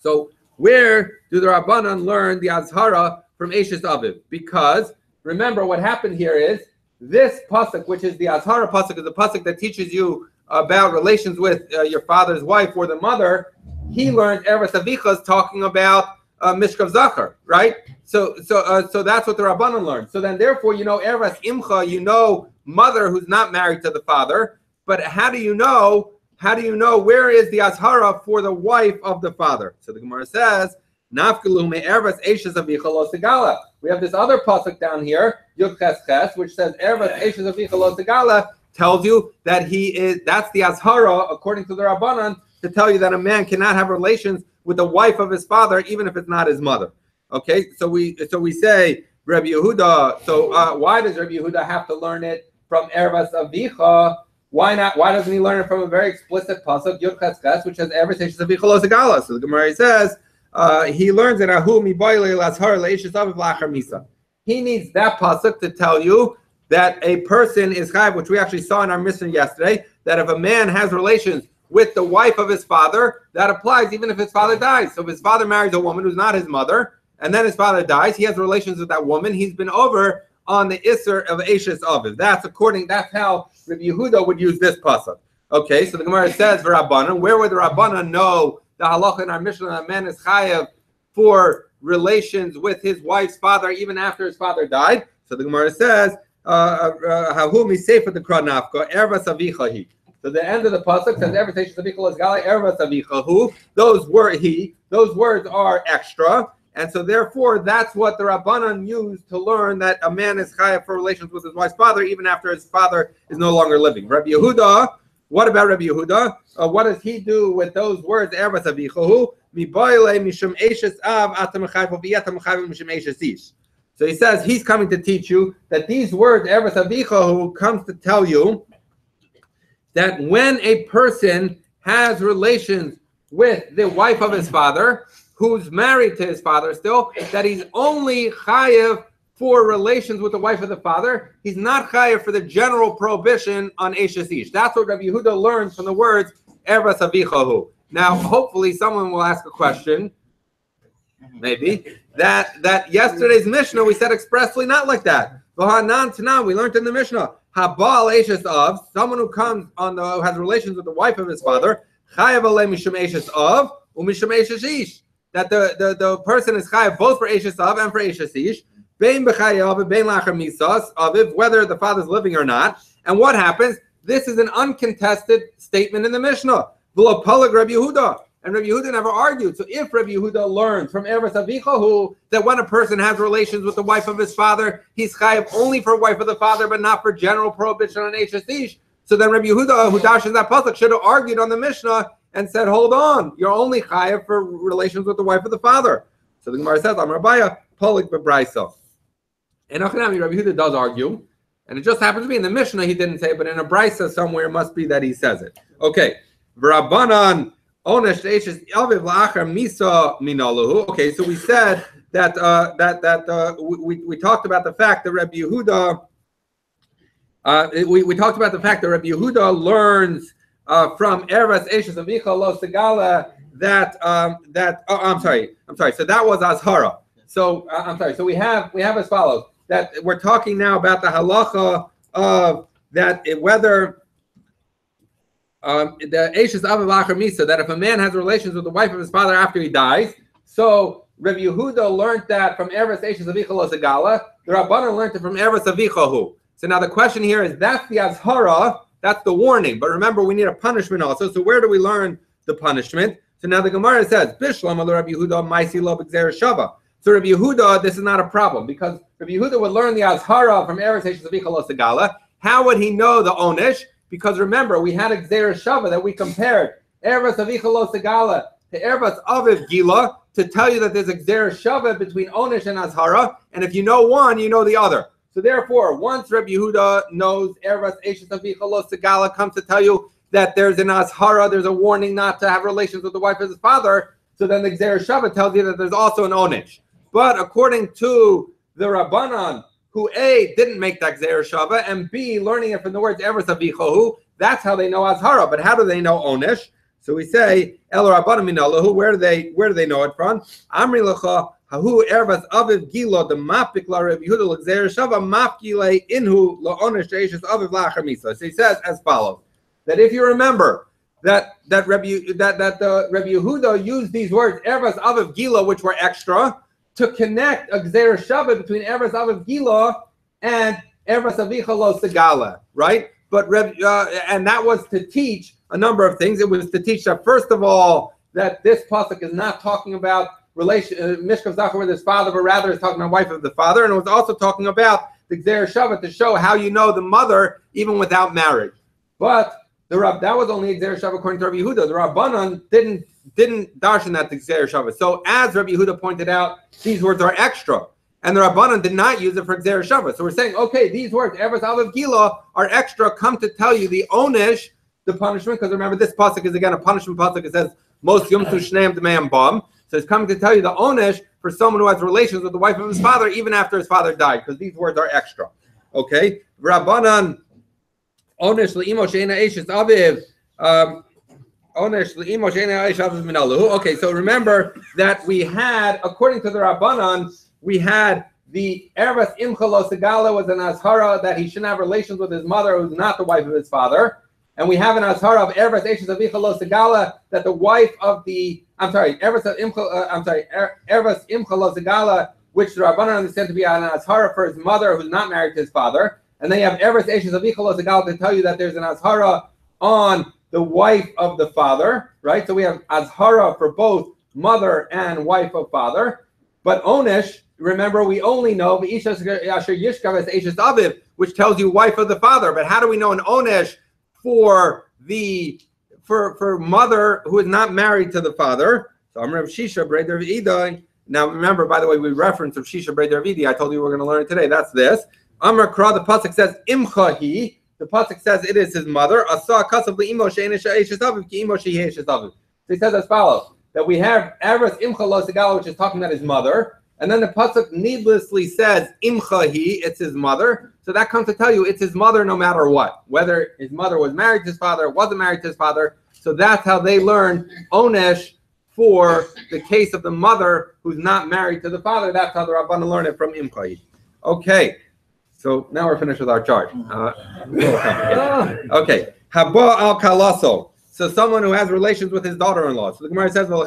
So where do the Rabbanan learn the azhara from Eishes Aviv? Because remember what happened here is this pasuk, which is the azhara pasuk, is the pasuk that teaches you about relations with your father's wife or the mother. He learned eretz avicha is talking about Mishkav Zachar, right? So that's what the Rabbanan learned. So then, therefore, you know eretz imcha, mother who's not married to the father. But how do you know where is the azhara for the wife of the father? So the Gemara says, "Nafkalu me eretz eishes avicha lo segala." We have this other pasuk down here, Yud Ches Ches, which says eretz eishes avicha lo segala, tells you that that's the azhara according to the Rabbanan to tell you that a man cannot have relations with the wife of his father, even if it's not his mother. Okay, so we say Rabbi Yehuda. So why does Rabbi Yehuda have to learn it from eretz avicha? Why not? Why doesn't he learn it from a very explicit pasuk Yud Ches Ches, which has eretz eishes avicha lo segala? So the Gemara says he learns it ahu mi boile l'azhar leishes aviv lachar misa. He needs that pasuk to tell you that a person is chayav, which we actually saw in our mission yesterday. That if a man has relations with the wife of his father, that applies even if his father dies. So if his father marries a woman who's not his mother, and then his father dies, he has relations with that woman, he's been over on the Isser of Eishes Aviv. That's how Rabbi Yehuda would use this pasuk. Okay, so the Gemara says, Rabbanan, where would the Rabbanan know the halacha in our Mishnah that a man is chayav for relations with his wife's father even after his father died? So the Gemara says, Hahu miseifa the kranafka, ervas avichahi. So the end of the pasuk says, "Every station avicha is galei ervas avichahu." Those words are extra, and so therefore that's what the Rabbanan used to learn that a man is chayav for relations with his wife's father even after his father is no longer living. Rabbi Yehuda, what about Rabbi Yehuda? What does he do with those words? Ervas avichahu mi boile mishum eishes av atam chayv v'yatam chayv mishum eishes ish. So he says he's coming to teach you that these words ervas avichahu comes to tell you that when a person has relations with the wife of his father, who's married to his father still, that he's only chayev for relations with the wife of the father. He's not chayev for the general prohibition on eishes ish. That's what Rabbi Yehuda learns from the words ervas avichahu. Now, hopefully, someone will ask a question, maybe, that yesterday's Mishnah we said expressly not like that. V'hanan tanan, we learned in the Mishnah, habal eishes av, someone who comes who has relations with the wife of his father, chayev alei mishum eishes av u'mishum eishes ish. That the person is chayev both for eishes av and for eishes ish. bein b'chayav, bein lachar misas, aviv, whether the father's living or not. And what happens? This is an uncontested statement in the Mishnah. V'lo palag Rabbi Yehuda. And Rabbi Yehuda never argued. So if Rabbi Yehuda learns from Eretz Avichahu that when a person has relations with the wife of his father, he's chayav only for wife of the father, but not for general prohibition on Eishes Ish. So then Rabbi Yehuda, who dashes that pasuk, should have argued on the Mishnah and said, hold on, you're only chayav for relations with the wife of the father. So the Gemara says, Amar Abaya, polik bebraiso. And Rabbi Yehuda does argue, and it just happens to be in the Mishnah he didn't say it, but in a brisa somewhere it must be that he says it. Okay, Rabbanan. Okay, so we said that we talked about the fact that Rabbi Yehuda we talked about the fact that Rabbi Yehuda learns from Eretz Eshes Avicha Lo Segala that I'm sorry. So that was Azhara. So I'm sorry. So we have as follows, that we're talking now about the halacha of that whether the Eshes Aviv Lachar Misa, that if a man has relations with the wife of his father after he dies, so Rabbi Yehuda learned that from Eretz Eshes Avicha Lo Segala. The Rabbanan learned it from Eretz Avichahu. So now the question here is, that's the Azhara, that's the warning. But remember, we need a punishment also. So where do we learn the punishment? So now the Gemara says, Bishlam ala Rabbi Yehuda Maisi lo b'gzera shava. So Rabbi Yehuda, this is not a problem, because Rabbi Yehuda would learn the Azhara from Eretz Eshes Avicha Lo Segala. How would he know the Onish? Because remember, we had a Gzera Shava that we compared Eretz Avicha Lo Segala to Eretz Aviv Gila to tell you that there's a Gzera Shava between Onish and Azhara, and if you know one, you know the other. So therefore, once Rabbi Yehuda knows Eretz Eshes Avicha Lo Segala comes to tell you that there's an Azhara, there's a warning not to have relations with the wife of his father, so then the Gzera Shava tells you that there's also an Onish. But according to the Rabbanan, who A, didn't make that Gzera Shava, and B, learning it from the words Eretz Avichahu, that's how they know Azhara. But how do they know Onish? So we say, El Rabbanan Minalahu, where do they know it from? Amri Lecha, Hahu Eretz Aviv Gilo, the Mapik La Rabbi Yehuda Gzera Shava, Mapkile Inhu La Onish Eishes Aviv Lachar Misa. So he says as follows, that if you remember that Rabbi Yehuda used these words, Eretz Aviv Gilo, which were extra, to connect a Gzera Shava between Eretz Aviv Gila and Eretz Avicha Lo Segala, right? But and that was to teach a number of things. It was to teach that, first of all, that this pasuk is not talking about Mishkav Zachar with his father, but rather is talking about wife of the father, and it was also talking about the Gzera Shava to show how you know the mother even without marriage. But that was only a Gzera Shava according to Rabbi Yehuda. The Rabbanan didn't darshan that the Gzera Shava. So as Rabbi Yehuda pointed out, these words are extra, and the Rabbanan did not use it for Gzera Shava. So we're saying, okay, these words Eretz Aviv Gila are extra, come to tell you the Onish, the punishment, because remember this pasuk is again a punishment pasuk. It says most yom tu shneim d'meim bam. So it's coming to tell you the Onish for someone who has relations with the wife of his father even after his father died, because these words are extra. Okay, Rabbanan Onish le'imo she'ena eishes aviv. Okay, so remember that we had, according to the Rabbanan, we had the Eretz Imcha Lo Segala was an Azhara that he shouldn't have relations with his mother, who's not the wife of his father, and we have an Azhara of Eretz Eshes Avicha Lo Segala that the wife of the Eretz Imcha Lo Segala, which the Rabbanan understand to be an Azhara for his mother, who's not married to his father, and then you have Eretz Eshes Avicha Lo Segala to tell you that there's an Azhara on the wife of the father, right? So we have Azhara for both mother and wife of father. But Onish, remember, we only know which tells you wife of the father. But how do we know an Onish for mother who is not married to the father? So I'm Rav Shisha Breder V'idai. Now remember, by the way, we reference Rav Shisha Breder V'idai. I told you we're going to learn it today. That's this. Amar Kra, the pasuk says Imchahi. The pasuk says it is his mother. So he says as follows, that we have Eretz Imcha Lo Segala, which is talking about his mother, and then the pasuk needlessly says Imchahi, it's his mother. So that comes to tell you it's his mother no matter what, whether his mother was married to his father, wasn't married to his father. So that's how they learn Onesh for the case of the mother who's not married to the father. That's how the Rabbanan learn it from Imchahi. Okay. So now we're finished with our chart. Okay. Haba al kalaso. So someone who has relations with his daughter-in-law. So the Gemara says, so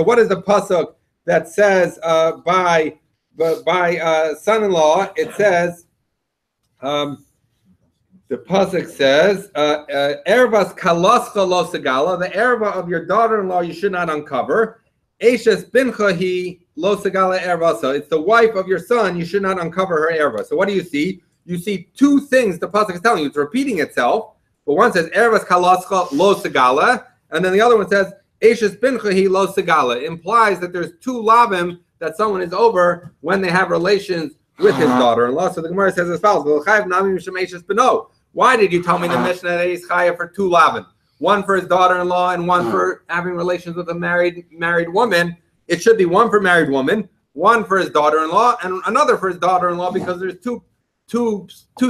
what is the pasuk that says by son-in-law, it says, the pasuk says, "Ervas kalascha lo segala." The erva of your daughter-in-law you should not uncover. Eshes bincha hi lo segala ervasa. It's the wife of your son. You should not uncover her erva. So what do you see? You see two things the pasuk is telling you. It's repeating itself. But one says ervas kalascha lo segala, and then the other one says Eshes bincha hi lo segala. It implies that there's two lavim that someone is over when they have relations with his daughter-in-law. So the Gemara says as follows: why did you tell me the Mishnah that he's chayav for two lavin? One for his daughter-in-law and one for having relations with a married woman. It should be one for married woman, one for his daughter-in-law, and another for his daughter-in-law, because there's two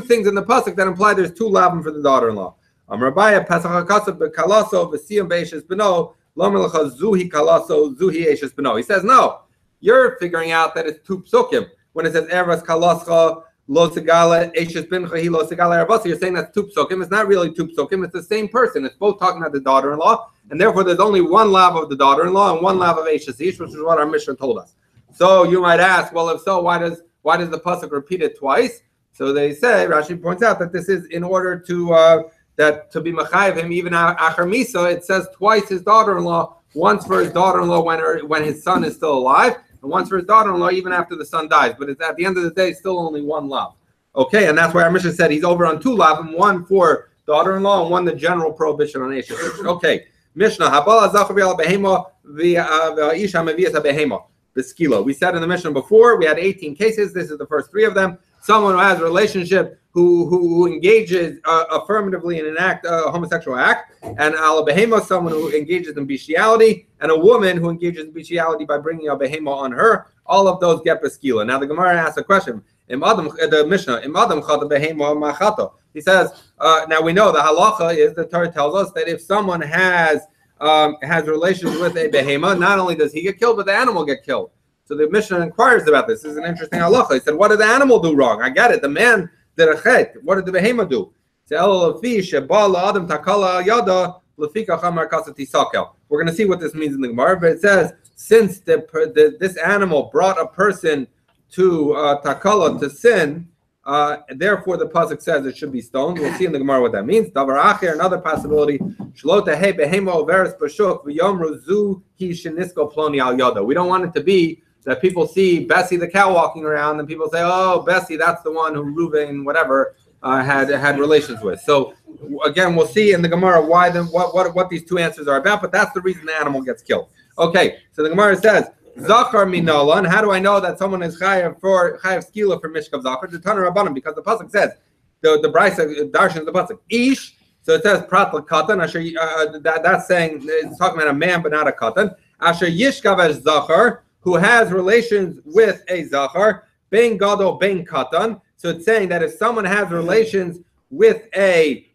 things in the pasuk that imply there's two lavin for the daughter-in-law. Rabaya Pesach HaKasav Bekalaso V'Siyam Be'eshes Beno Lomer Lecha Zuhi Kalaso Zuhi Eshes Beno. He says no. You're figuring out that it's two psukim when it says Ervas Kalascha Lo Segala Eshes Bincha Hi Lo Segala Ervasa. You're saying that's two psukim. It's not really two psukim. It's the same person. It's both talking about the daughter-in-law, and therefore there's only one lav of the daughter-in-law and one lav of Eshes Ish, which is what our Mishnah told us. So you might ask, well, if so, why does the pasuk repeat it twice? So they say, Rashi points out that this is in order to to be mechayev him even achar misa. It says twice his daughter-in-law, once for his daughter-in-law when his son is still alive, and once for his daughter-in-law even after the son dies. But it's at the end of the day still only one lav. Okay, and that's why our Mishnah said he's over on two lavim, one for daughter-in-law and one the general prohibition on Eshes. Okay, Mishnah habala zachar v'al behema v'isha mevias behema b'skila. We said in the Mishnah before we had 18 cases. This is the first 3 of them. Someone who has a relationship who engages affirmatively in an act, a homosexual act, and al behema, someone who engages in bestiality, and a woman who engages in bestiality by bringing a behema on her. All of those get beskila. Now the Gemara asks a question. The Mishnah, he says, now we know the halacha is, the Torah tells us that if someone has relations with a behema, not only does he get killed, but the animal get killed. So the Mishnah inquires about this. This is an interesting halacha. He said, what did the animal do wrong? I get it. The man did a chet. What did the behema do? We're going to see what this means in the Gemara, but it says, since this animal brought a person to takala, to sin, therefore the pasuk says it should be stoned. We'll see in the Gemara what that means. Davar acher, another possibility. We don't want it to be that people see Bessie the cow walking around and people say, oh, Bessie, that's the one who Reuven whatever had relations with. So again, we'll see in the Gemara what these two answers are about, but that's the reason the animal gets killed. Okay, so the Gemara says, Zachar minalan. How do I know that someone is chayav skila for Mishkav Zachar? The Tanur Rabbanan, because the pasuk says the Brisa darshan the pasuk ish. So it says prat l'katan. That's saying it's talking about a man but not a katan. Asher yishkav as Zachar, who has relations with a Zachar, ben gadol ben katan. So it's saying that if someone has relations with a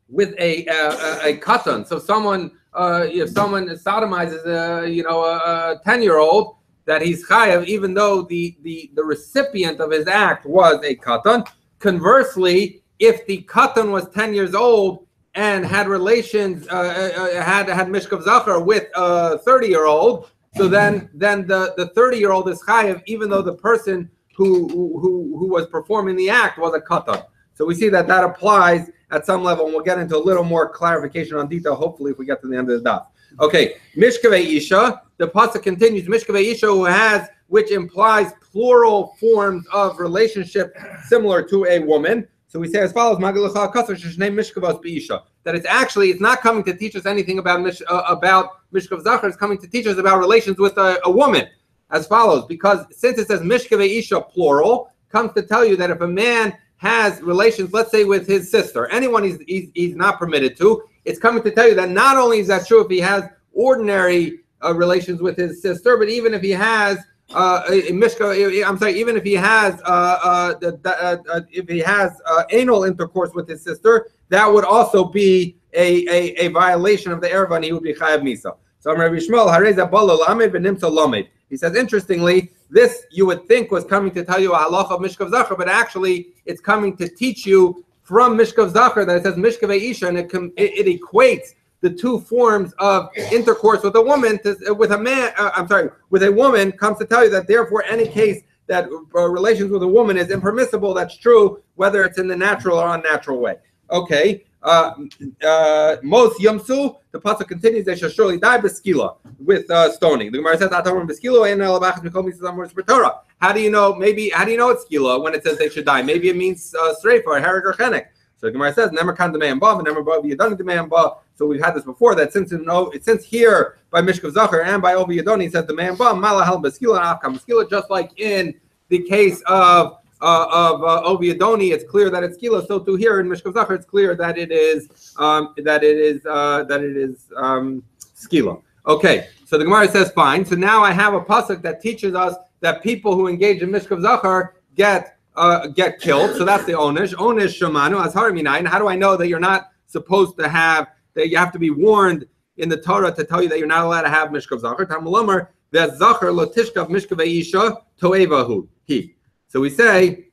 katan, so someone. If someone sodomizes a 10-year-old, that he's chayav, even though the recipient of his act was a katan. Conversely, if the katan was 10 years old and had relations, had Mishkav Zachar with a 30-year-old, so then the 30-year-old is chayav, even though the person who was performing the act was a katan. So we see that applies at some level, and we'll get into a little more clarification on detail, hopefully, if we get to the end of the daf. Okay, Mishkav Isha, the pasuk continues, Mishkav Isha which implies plural forms of relationship similar to a woman. So we say as follows, that it's not coming to teach us anything about Mishkav Zachar, it's coming to teach us about relations with a woman, as follows, because since it says Mishkav Isha plural, comes to tell you that if a man has relations, let's say with his sister, anyone he's not permitted to, it's coming to tell you that not only is that true if he has ordinary relations with his sister, but even if he has even if he has anal intercourse with his sister, that would also be a violation of the erva, and he would be chayav misa. So Rabbi Shmuel, hareza balo lamed v'nimsa lamed. He says, interestingly, this you would think was coming to tell you a halacha of Mishkav Zachar, but actually it's coming to teach you from Mishkav Zachar that it says Mishkav Isha, and it equates the two forms of intercourse with a woman, with a woman, comes to tell you that therefore any case that relations with a woman is impermissible. That's true, whether it's in the natural or unnatural way. Okay. Most yamsu, the pasuk continues, they shall surely die beskila, with stoning. The Gemara says, how do you know? How do you know it's skila when it says they should die? Maybe it means streifa or hereg or chenek. So the Gemara says, never kan demeim ba, never ba v'yadoni demeim ba. So we've had this before, that since here by Mishkav Zachar and by Ovi Yadoni, it says demeim ba malahal beskila and afkam beskila, just like in the case of Ovi Yadoni, it's clear that it's skila. So to here in Mishkav Zachar, it's clear that it is skila. Okay, so the Gemara says fine. So now I have a pasuk that teaches us that people who engage in Mishkav Zachar get killed. So that's the onish. Onish shamanu azhar minayin. How do I know that you're not supposed to have, that you have to be warned in the Torah to tell you that you're not allowed to have Mishkav Zachar? Tamalamer that Zachar lo tishkav Mishkav Isha toevahu he. So we say,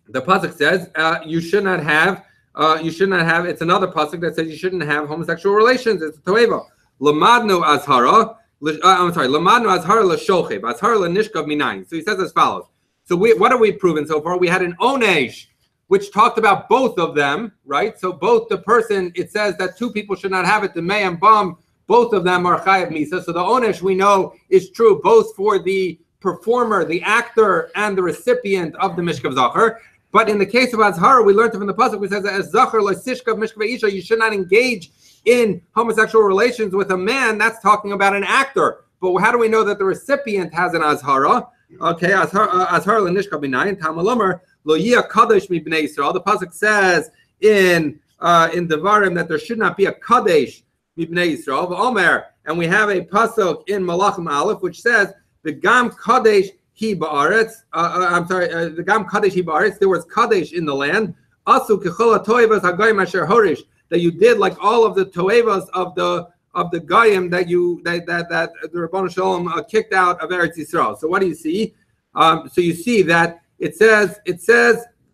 the pasuk says you should not have. It's another pasuk that says you shouldn't have homosexual relations. It's toeva. Lamadnu azhara. Lamadnu azhara l'sholchev. Azhara l'nishkav minayin. So he says as follows. So what have we proven so far? We had an onesh, which talked about both of them, right? So both the person, it says that two people should not have it. The may and bum, both of them are chayav misa. So the onesh we know is true both for the performer, the actor, and the recipient of the Mishkav Zachar. But in the case of Azhar, we learned from the pasuk, we says that as Zachar l'sishkav Mishkav Isha, you should not engage in homosexual relations with a man. That's talking about an actor. But how do we know that the recipient has an Azhara? Okay, Azhar l'nishkav minayin tamalomer lo yia kadosh mi bnei Yisrael. The pasuk says in Devarim that there should not be a kadosh mi bnei Yisrael. V'omer, and we have a pasuk in Malachim Aleph which says the gam kadosh hi ba'aretz. The gam kadosh hi ba'aretz. There was kadosh in the land. Asu kechol hatoevas hagayim asher horish, that you did like all of the toevas of the Goyim that the Rabbanan Shalom kicked out of Eretz Yisrael. So what do you see? So you see that it says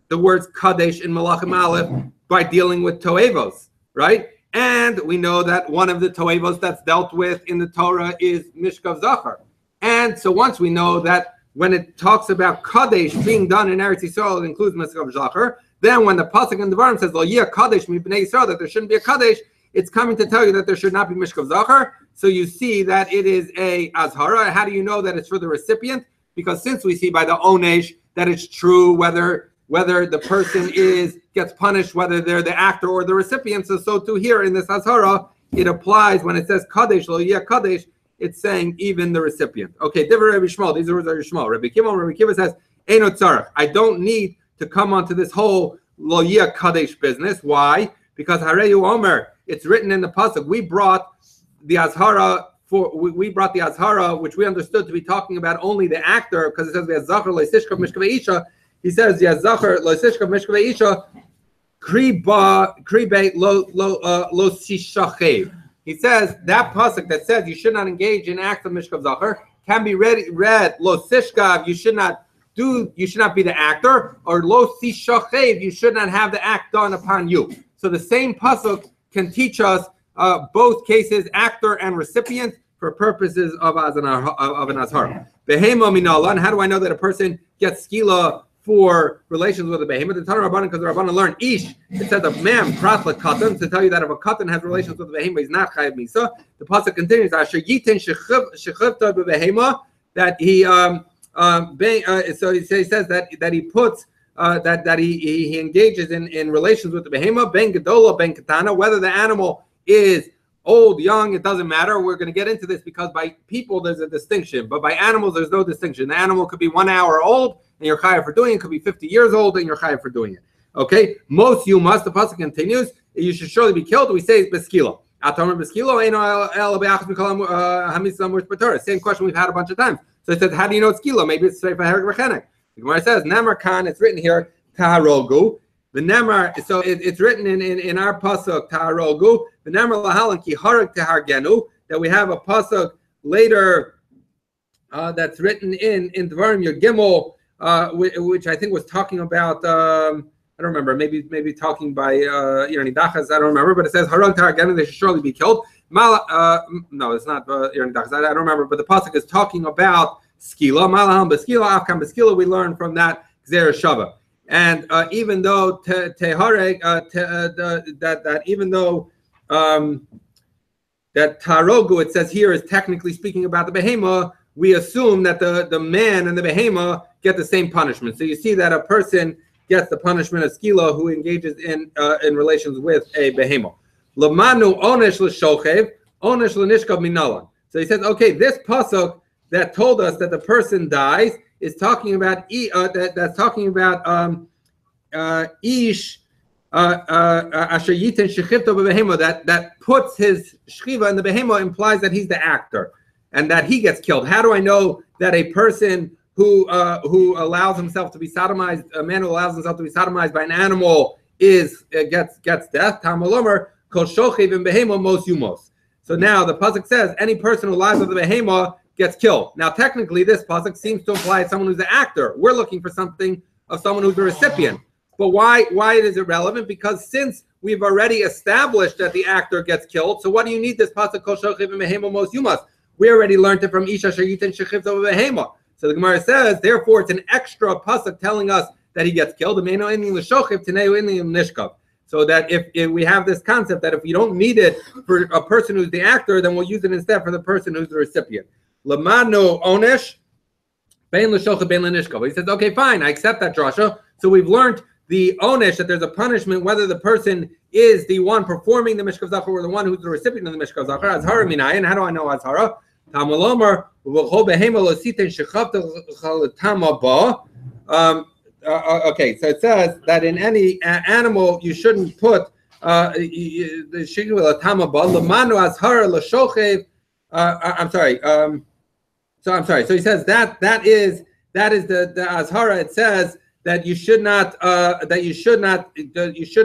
the words Kadesh in Malachim Aleph by dealing with toevos, right? And we know that one of the toevos that's dealt with in the Torah is Mishkav Zachar. And so once we know that when it talks about Kadesh being done in Eretz Yisrael, it includes Mishkav Zachar. Then when the pasuk in the Devarim says Lo yia Kadesh mi bnei Yisrael, that there shouldn't be a Kadesh, it's coming to tell you that there should not be Mishkav Zachar. So you see that it is a Azhara. How do you know that it's for the recipient? Because since we see by the Onesh that it's true whether the person gets punished, whether they're the actor or the recipient. So too here in this Azhara, it applies when it says Kadesh, Lo yia Kadesh, it's saying even the recipient. Okay, Divrei Rabbi Shmuel, these words are Shmuel. Rabbi Kiva says, Eino tzarech, I don't need to come onto this whole Lo yia Kadesh business. Why? Because Hareyu Omer, it's written in the pasuk. We brought the Azhara, which we understood to be talking about only the actor, because it says the Zachar le'sishkav Mishkav Isha. He says the Zachar le'sishkav Mishkav Isha kribe lo sishachev. He says that pasuk that says you should not engage in acts of Mishkav Zachar can be read lo sishkav. You should not be the actor, or lo sishachev. You should not have the act done upon you. So the same pasuk can teach us both cases, actor and recipient, for purposes of an azhar. Behema minallah. And how do I know that a person gets skila for relations with a behema? The Tanna Rabbanan, because the Rabbanan learned ish. It says a man pratla katan, to tell you that if a katan has relations with a behema, he's not chayav misa. The pasuk continues asher yitin shechivta bebehema, that he so he says that he puts. That he engages in relations with the behema, ben gedola, ben katana, whether the animal is old, young, it doesn't matter. We're going to get into this because by people there's a distinction, but by animals there's no distinction. The animal could be 1 hour old and you're chayav for doing it, could be 50 years old and you're chayav for doing it. Okay, most you must. The pasuk continues. You should surely be killed. We say beskilo. Same question we've had a bunch of times. So it says, how do you know it's skilo? Maybe it's straight for hereg v'chenek. The Gemara says, Nemar Khan, it's written here, Taharogu. The Nemar, so it's written in our pasuk, Taharogu. The Nemar Lahalan Ki Harag Tahargenu, that we have a pasuk later that's written in Dvarim Yud Gimel, which I think was talking about I don't remember. Maybe talking by Nidachas. I don't remember. But it says Harag Taraganim. They should surely be killed. No, it's not Nidachas. I don't remember. But the pasuk is talking about skila. Malaham beskila afkam beskila. We learn from that Gzera Shava. And even though that even though that tarogu, it says here, is technically speaking about the behema, we assume that the man and the behema get the same punishment. So you see that a person gets the punishment of skila who engages in relations with a behema. Lamanu onesh l'shochev, onesh l'nishkav minalan. So he says, okay, this pasuk that told us that the person dies is talking about that's talking about ish asher yitin shechivto b'behema, that puts his shchiva in the behema implies that he's the actor and that he gets killed. How do I know that a person who allows himself to be sodomized, a man who allows himself to be sodomized by an animal gets death? Tamalomer kol shochev in behema mos yumos. So now the pasuk says any person who lies with the behema gets killed. Now technically this pasuk seems to imply someone who's the actor. We're looking for something of someone who's the recipient. But why is it relevant? Because since we've already established that the actor gets killed, so what do you need this pasuk kol shochev in behema mos yumos? We already learned it from Isha Shayitin Shechivto Behema. So the Gemara says, therefore, it's an extra pasuk telling us that he gets killed. So that if we have this concept that if we don't need it for a person who's the actor, then we'll use it instead for the person who's the recipient. Lamano onesh bein l'shochev bein l'nishkav. He says, okay, fine, I accept that, drasha. So we've learned the onesh, that there's a punishment whether the person is the one performing the Mishkav Zachar or the one who's the recipient of the Mishkav Zachar. Azhara minayin. How do I know Azhara? Tamalomer behema lositen shechavta chaltama ba. Okay, so it says that in any animal you shouldn't put the shigul atama ba lamanu azhara l'shochev. I'm sorry. So he says that is the azhara. It says that you should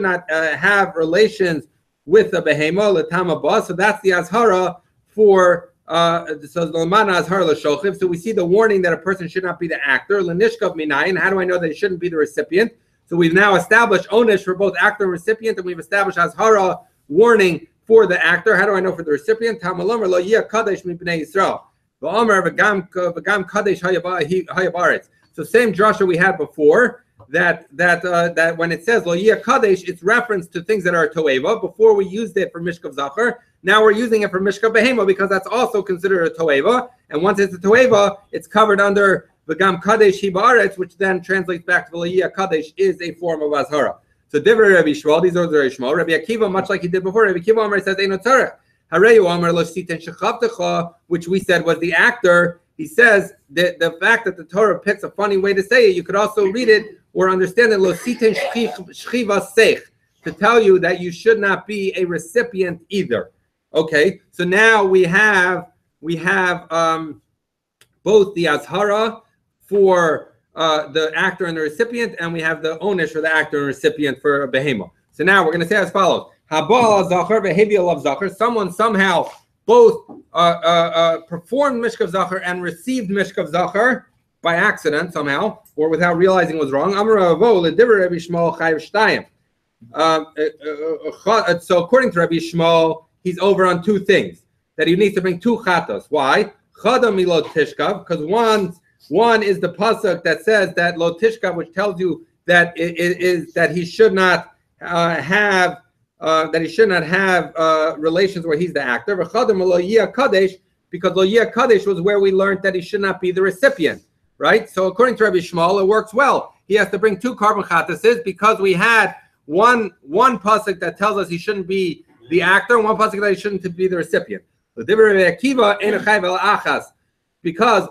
not have relations with the behema l'tama ba. So that's the azhara for. So we see the warning that a person should not be the actor. L'nishkav minayin. How do I know that he shouldn't be the recipient? So we've now established onesh for both actor and recipient, and we've established azhara, warning for the actor. How do I know for the recipient? Tamalomer lo yeh kadesh mipnei Yisrael. V'omer v'gam kadesh hayabaretz. So same drasha we had before, that when it says lo yeh kadesh, it's reference to things that are toeva. Before we used it for Mishkav Zachar. Now we're using it for Mishkav Behema because that's also considered a toeva. And once it's a toeva, it's covered under V'gam Kadesh Hibaretz, which then translates back to V'layia Kadesh, is a form of Azhara. So Divrei Rabbi Shmuel, these are Rabbi Shmuel. Rabbi Akiva, much like he did before, Rabbi Akiva Amar says, Eino Tzarech. Hareyu Amar Lo Siten Shechavtecha, which we said was the actor. He says that the fact that the Torah picks a funny way to say it, you could also read it or understand it, Lo Siten Shchiva Seich, to tell you that you should not be a recipient either. Okay, so now we have both the azhara for the actor and the recipient, and we have the onesh for the actor and recipient for a behema. So now we're going to say as follows: Habal Zachar behavior of Zachar. Someone somehow both performed Mishkav Zachar and received Mishkav Zachar by accident somehow, or without realizing it was wrong. Amar Ravo l'divrei Rabbi Shmuel chayav shtayim. So according to Rabbi Shmuel, he's over on two things, that he needs to bring two chatos. Why? Chada milot tishkav, because one is the pasuk that says that lo tishkav, which tells you that it is that he should not have relations where he's the actor. V'chada lo yeh kadesh, because lo yeh kadesh was where we learned that he should not be the recipient, right? So according to Rabbi Shmuel, it works well. He has to bring two carbon chatases because we had one pasuk that tells us he shouldn't be the actor, and one pasuk that he shouldn't be the recipient. Because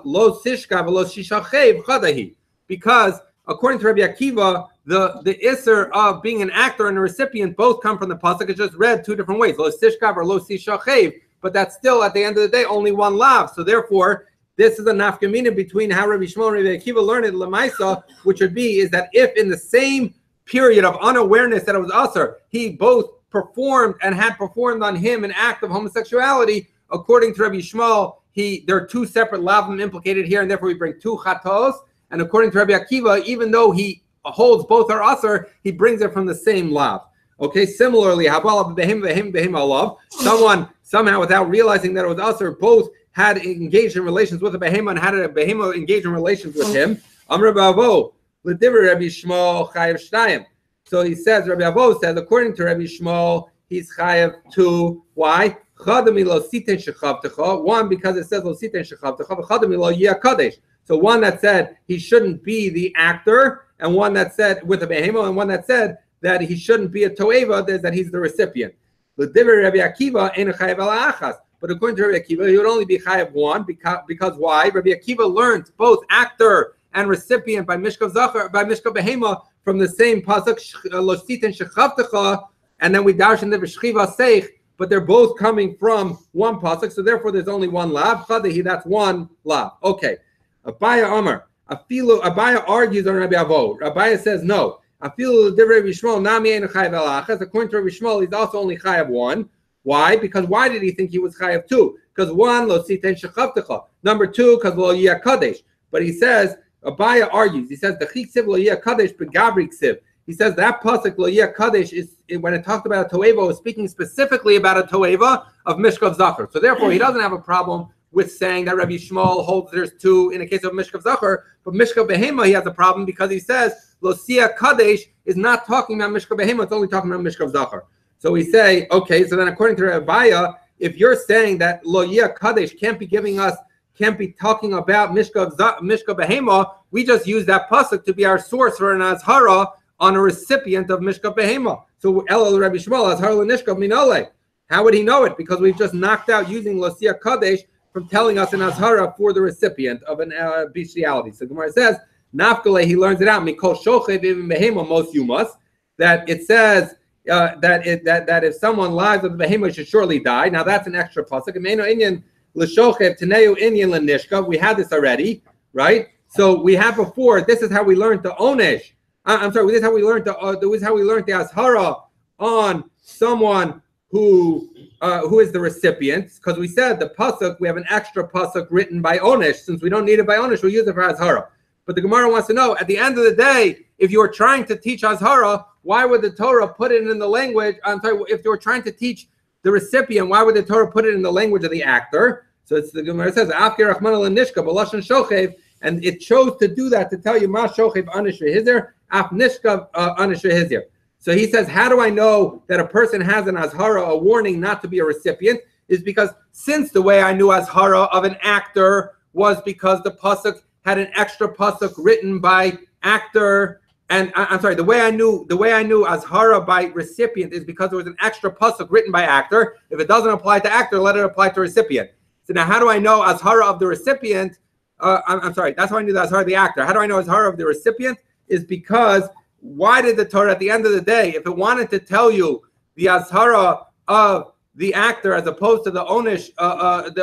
lo sishka v'lo shishachev chadahi. Because according to Rabbi Akiva, the isser of being an actor and a recipient both come from the pasuk. It's just read two different ways, lo sishka or lo sishachev. But that's still at the end of the day only one lav. So therefore, this is a nafkamina between how Rabbi Shmuel and Rabbi Akiva learned it lemaisa, which would be is that if in the same period of unawareness that it was usher, he both performed and had performed on him an act of homosexuality, according to Rabbi Shmuel, there are two separate lavim implicated here, and therefore we bring two chatos. And according to Rabbi Akiva, even though he holds both are asr, he brings it from the same lav. Okay, similarly, someone somehow without realizing that it was asr, both had engaged in relations with a behema and had a behema engaged in relations with him. So he says, Rabbi Avo says, according to Rabbi Shmuel, he's chayav 2. Why? One, because it says lo siten shechavtecha. So one that said he shouldn't be the actor, and one that said with a behemo, and one that said that he shouldn't be a toeva, that he's the recipient. But according to Rabbi Akiva, he would only be chayav 1 because why? Rabbi Akiva learned both actor and recipient by Mishkav Zachar, by Mishkav Behema from the same pasuk lo siten shechavtecha, and then we dash in the v'shchiva seich. But they're both coming from one pasuk, so therefore there's only one lav. That's one lav. Okay. Abaya Amar. Abaya argues on Rabbi Avo. Abaya says no. According to Rabbi Shmuel, he's also only chayav 1. Why? Because why did he think he was chayav 2? Because 1, lo siten shechavtecha. Number 2, because lo yeh kadesh. But he says, Abaya argues. He says the chiksiv lo yeh kadesh begavri ksiv. He says that pasuk lo yeh kadesh is when it talked about a toeva, is speaking specifically about a toeva of Mishkav Zachar. So therefore, he doesn't have a problem with saying that Rabbi Shmuel holds there's 2 in the case of Mishkav Zachar, but Mishkav Behema he has a problem because he says lo sia kadesh is not talking about Mishkav Behema; it's only talking about Mishkav Zachar. So we say, okay. So then, according to Rabbiya, if you're saying that lo yeh kadesh can't be talking about Mishkav Behema, we just use that pasuk to be our source for an azhara on a recipient of Mishkav Behema. So El Rabbi Shmuel azhar l'nishkav minole. How would he know it? Because we've just knocked out using lo sia kadesh from telling us an azhara for the recipient of an bestiality. So Gemara says, Nafkale, he learns it out, Mikol Shochev even Behema most yumas, that it says that if someone lies with the Behema should surely die. Now that's an extra pasuk. Meino inyan l'shochev teneu inyan l'nishkav. We had this already, right? So we had before. This is how we learned the onesh. This is how we learned the azhara on someone who is the recipient, because we said the pasuk, we have an extra pasuk written by onesh. Since we don't need it by onesh, we'll use it for azhara. But the Gemara wants to know, at the end of the day, if you were trying to teach azhara, why would the Torah put it in the language? If you were trying to teach the recipient, why would the Torah put it in the language of the actor? So it's the Gemara says, Afkir Rachmana l'nishka b'lashon shochev, and it chose to do that to tell you ma shochev anish v'hizir, af nishka anish v'hizir. So he says, how do I know that a person has an azhara, a warning not to be a recipient? Is because since the way I knew azhara of an actor was because the pasuk had an extra pasuk written by actor, and the way I knew azhara by recipient is because there was an extra pasuk written by actor. If it doesn't apply to actor, let it apply to recipient. So now, how do I know azhara of the recipient? That's how I knew the azhara of the actor. How do I know azhara of the recipient? Is because why did the Torah, at the end of the day, if it wanted to tell you the azhara of the actor as opposed to the onish, of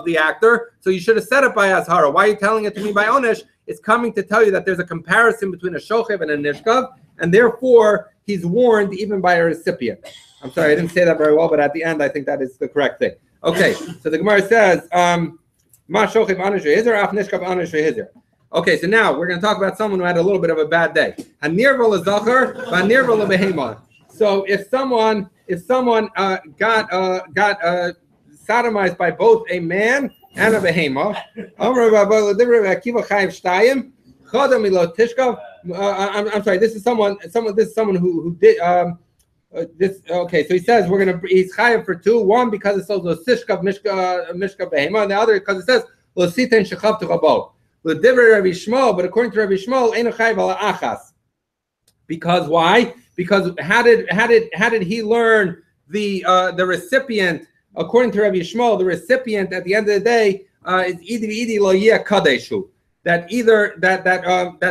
the actor, so you should have said it by azhara. Why are you telling it to me by onish? It's coming to tell you that there's a comparison between a shochev and a nishkav, and therefore he's warned even by a recipient. I'm sorry, I didn't say that very well, but at the end I think that is the correct thing. Okay, so the Gemara says, Ma shochev anish v'hizir, af nishkav anish v'hizir. Okay, so now we're going to talk about someone who had a little bit of a bad day. Hanirva l'zachar, hanirva l'behema. So if someone got sodomized by both a man and a behema, I'm sorry. This is someone who did this. Okay, so he says he's chayav for 2. One because it says lo sishkav mishkav behema, and the other because it says lo siten shechav tuchabot. But according to Rabbi Shmuel, eino chayav ala achas. Because why? Because how did he learn the recipient? According to Rabbi Shmuel, the recipient at the end of the day is idi lo yeh kadeshu. That either that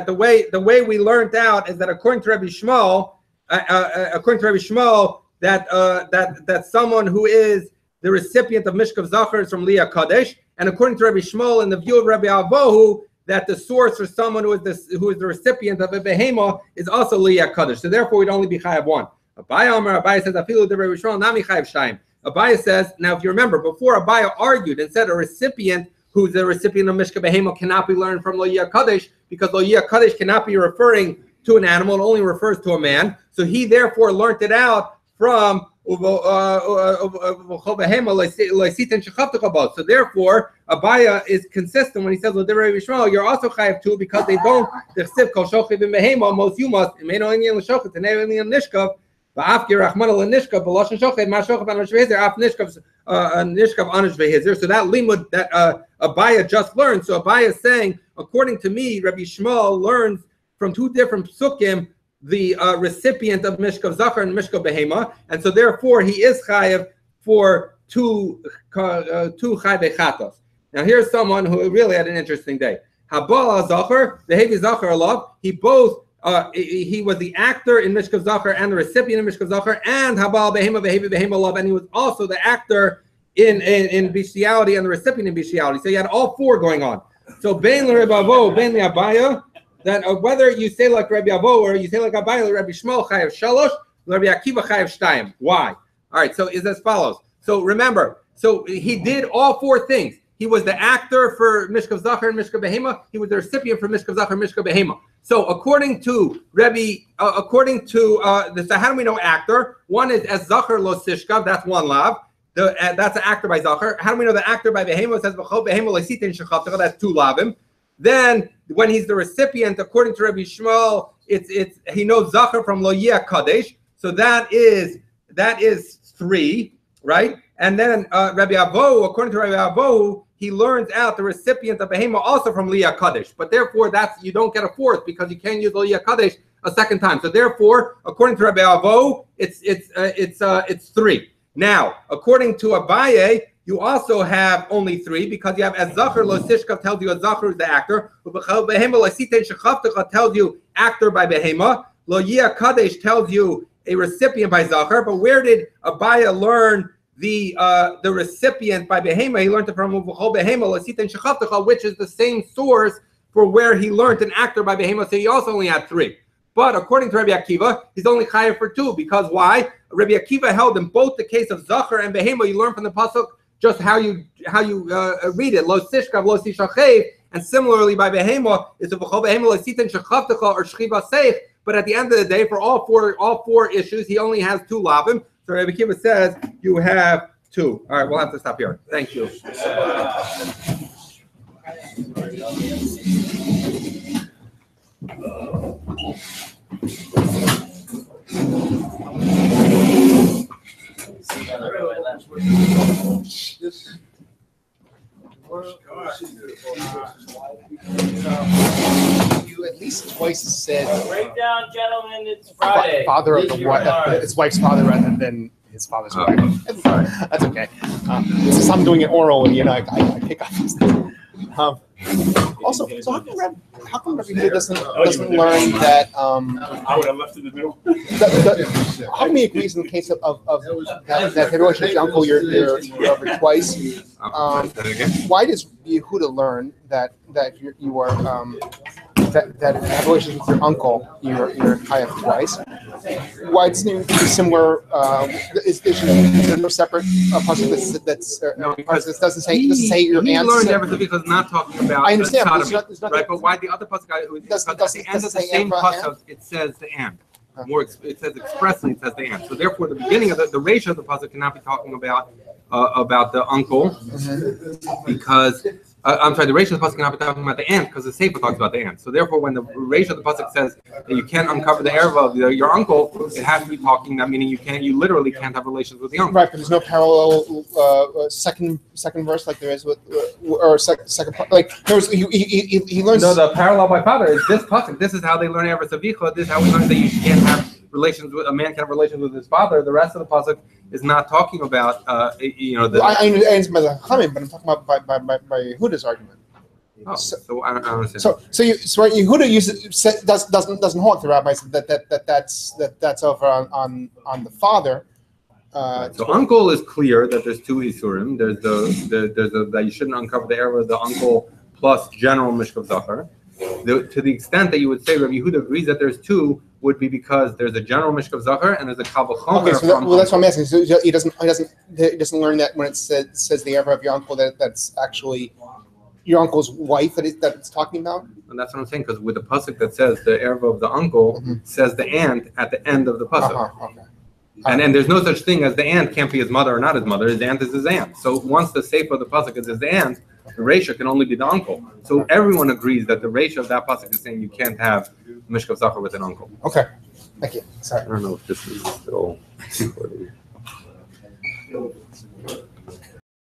the way we learned out is that according to Rabbi Shmuel, that someone who is the recipient of Mishkav Zachar is from Leah Kadesh, and according to Rabbi Shmuel, in the view of Rabbi Avohu, that the source for someone who is the recipient of a behema is also Leah Kadesh. So therefore, we'd only be chayav 1. Abaya says, "Afilu de Rabbi Shmuel nami chayav shayim." Abaya says, now if you remember, before Abaya argued and said a recipient who's the recipient of Mishkav Behema, cannot be learned from Lo Yeh Kadesh, because Lo Yeh Kadesh cannot be referring to an animal, it only refers to a man. So he therefore learned it out from so therefore, Abaya is consistent when he says, you're also chayav too, because they don't, most you must, so that limud that Abaya just learned. So Abaya is saying, according to me, Rabbi Shmuel learns from two different psukim the recipient of Mishkav Zachar and Mishkav Behema, and so therefore he is chayav for two chayvei chatos. Now here's someone who really had an interesting day. Habal Zachar, the Hevi Zachar alav, he both he was the actor in Mishkav Zachar and the recipient in Mishkav Zachar, and Habal Behema Vehevi Behema alav, and he was also the actor in Bestiality and the recipient in Bestiality. So you had all four going on. So Bein LeRebavo, Bein LeAbaya, that whether you say like Rabbi Avo or you say like Abaya, Rabbi Shmuel chayav shalosh, Rabbi Akiva chayav shtayim. Why? All right, so it's as follows. So remember, so he did all four things. He was the actor for Mishkav Zachar and Mishkav Behema. He was the recipient for Mishkav Zachar and Mishkav Behema. So according to Rabbi, so how do we know actor? One is as Zachar lo sishkav, that's one lav. That's an actor by Zachar. How do we know the actor by Behema says v'chol Behema lo sitin shechavtecha? That's two lavim. Then, when he's the recipient, according to Rabbi Shmuel, it's he knows Zachar from Lo Yeh Kadesh, so that is 3, right? And then Rabbi Avo, according to Rabbi Avo, he learns out the recipient of Behema also from Lo Yeh Kadesh. But therefore, you don't get a fourth because you can't use Lo Yeh Kadesh a second time. So therefore, according to Rabbi Avo, it's 3. Now, according to Abaye, you also have only 3 because you have as Zachar lo sishkav tells you as Zachar is the actor. Behema lo siten shechavtecha tells you actor by Behema. Lo Yeh Kadesh tells you a recipient by Zachar. But where did Abaya learn the recipient by Behema? He learned it from Behema lo siten shechavtecha, which is the same source for where he learned an actor by Behema. So he also only had 3. But according to Rabbi Akiva, he's only chayav for 2 because why? Rabbi Akiva held in both the case of Zachar and Behema, you learn from the pasuk just how you read it, lo sishkav, lo sishachev, and similarly by Behema, it's a v'chol Behema lo sitin shechavtecha or shchiva seich. But at the end of the day, for all four issues, he only has 2 lavim. So Rabbi Akiva says you have 2. All right, we'll have to stop here. Thank you. You at least twice said break down, gentlemen, it's Friday. Father of the wife, his wife's father rather than his father's wife. That's okay. Since I'm doing it oral, and I pick up these things. Also, so how come Rabbi Yehuda doesn't learn that? I would have left it in the middle. How come he agrees in the case of that relationship with your uncle you're over twice? Why does Yehuda learn that you are that have relations with your uncle you're chayav twice? Why doesn't it be similar? Is there no separate pasuk that doesn't say your aunt? He learned everything because it's not talking about. I understand, but right? But why the other pasuk? At the end of the same pasuk, it says the aunt. It says expressly, it says the aunt. So therefore, the beginning of the ratio of the pasuk cannot be talking about the uncle, because I'm sorry, the ratio of the pasuk cannot be talking about the aunt because the Sifra talks about the aunt. So therefore, when the ratio of the pasuk says that you can't uncover the erva of your uncle, it has to be talking that meaning you literally can't have relations with the uncle. Right, but there's no parallel second verse like there is with or second like there was he learns. No, the parallel by father is this pasuk. This is how they learn erva savicha. This is how we learn that you can't have relations with a man can have relations with his father. The rest of the pasuk is not talking about I understand by the Chachamim, but I'm talking about by Yehuda's argument. Oh, so I don't understand. So Yehuda doesn't hold the rabbis that's over on the father. So uncle is clear that there's 2 isurim. There's the that you shouldn't uncover the erva of the uncle plus general mishkav zachar. To the extent that you would say Rabbi Yehuda agrees that there's 2 would be because there's a general mishkav zachar and there's a kal v'chomer. Okay, so that's what I'm asking. So he doesn't learn that when it says the erva of your uncle that's actually your uncle's wife that it's talking about? And that's what I'm saying, because with the pasuk that says the erva of the uncle says the aunt at the end of the pasuk. Okay. And then there's no such thing as the aunt can't be his mother or not his mother. His aunt is his aunt. So once the seif of the pasuk is his aunt, the ratio can only be the uncle. So everyone agrees that the ratio of that pasuk is saying you can't have Mishkav Zachar with an uncle. Okay. Thank you. Sorry. I don't know if this is still recording.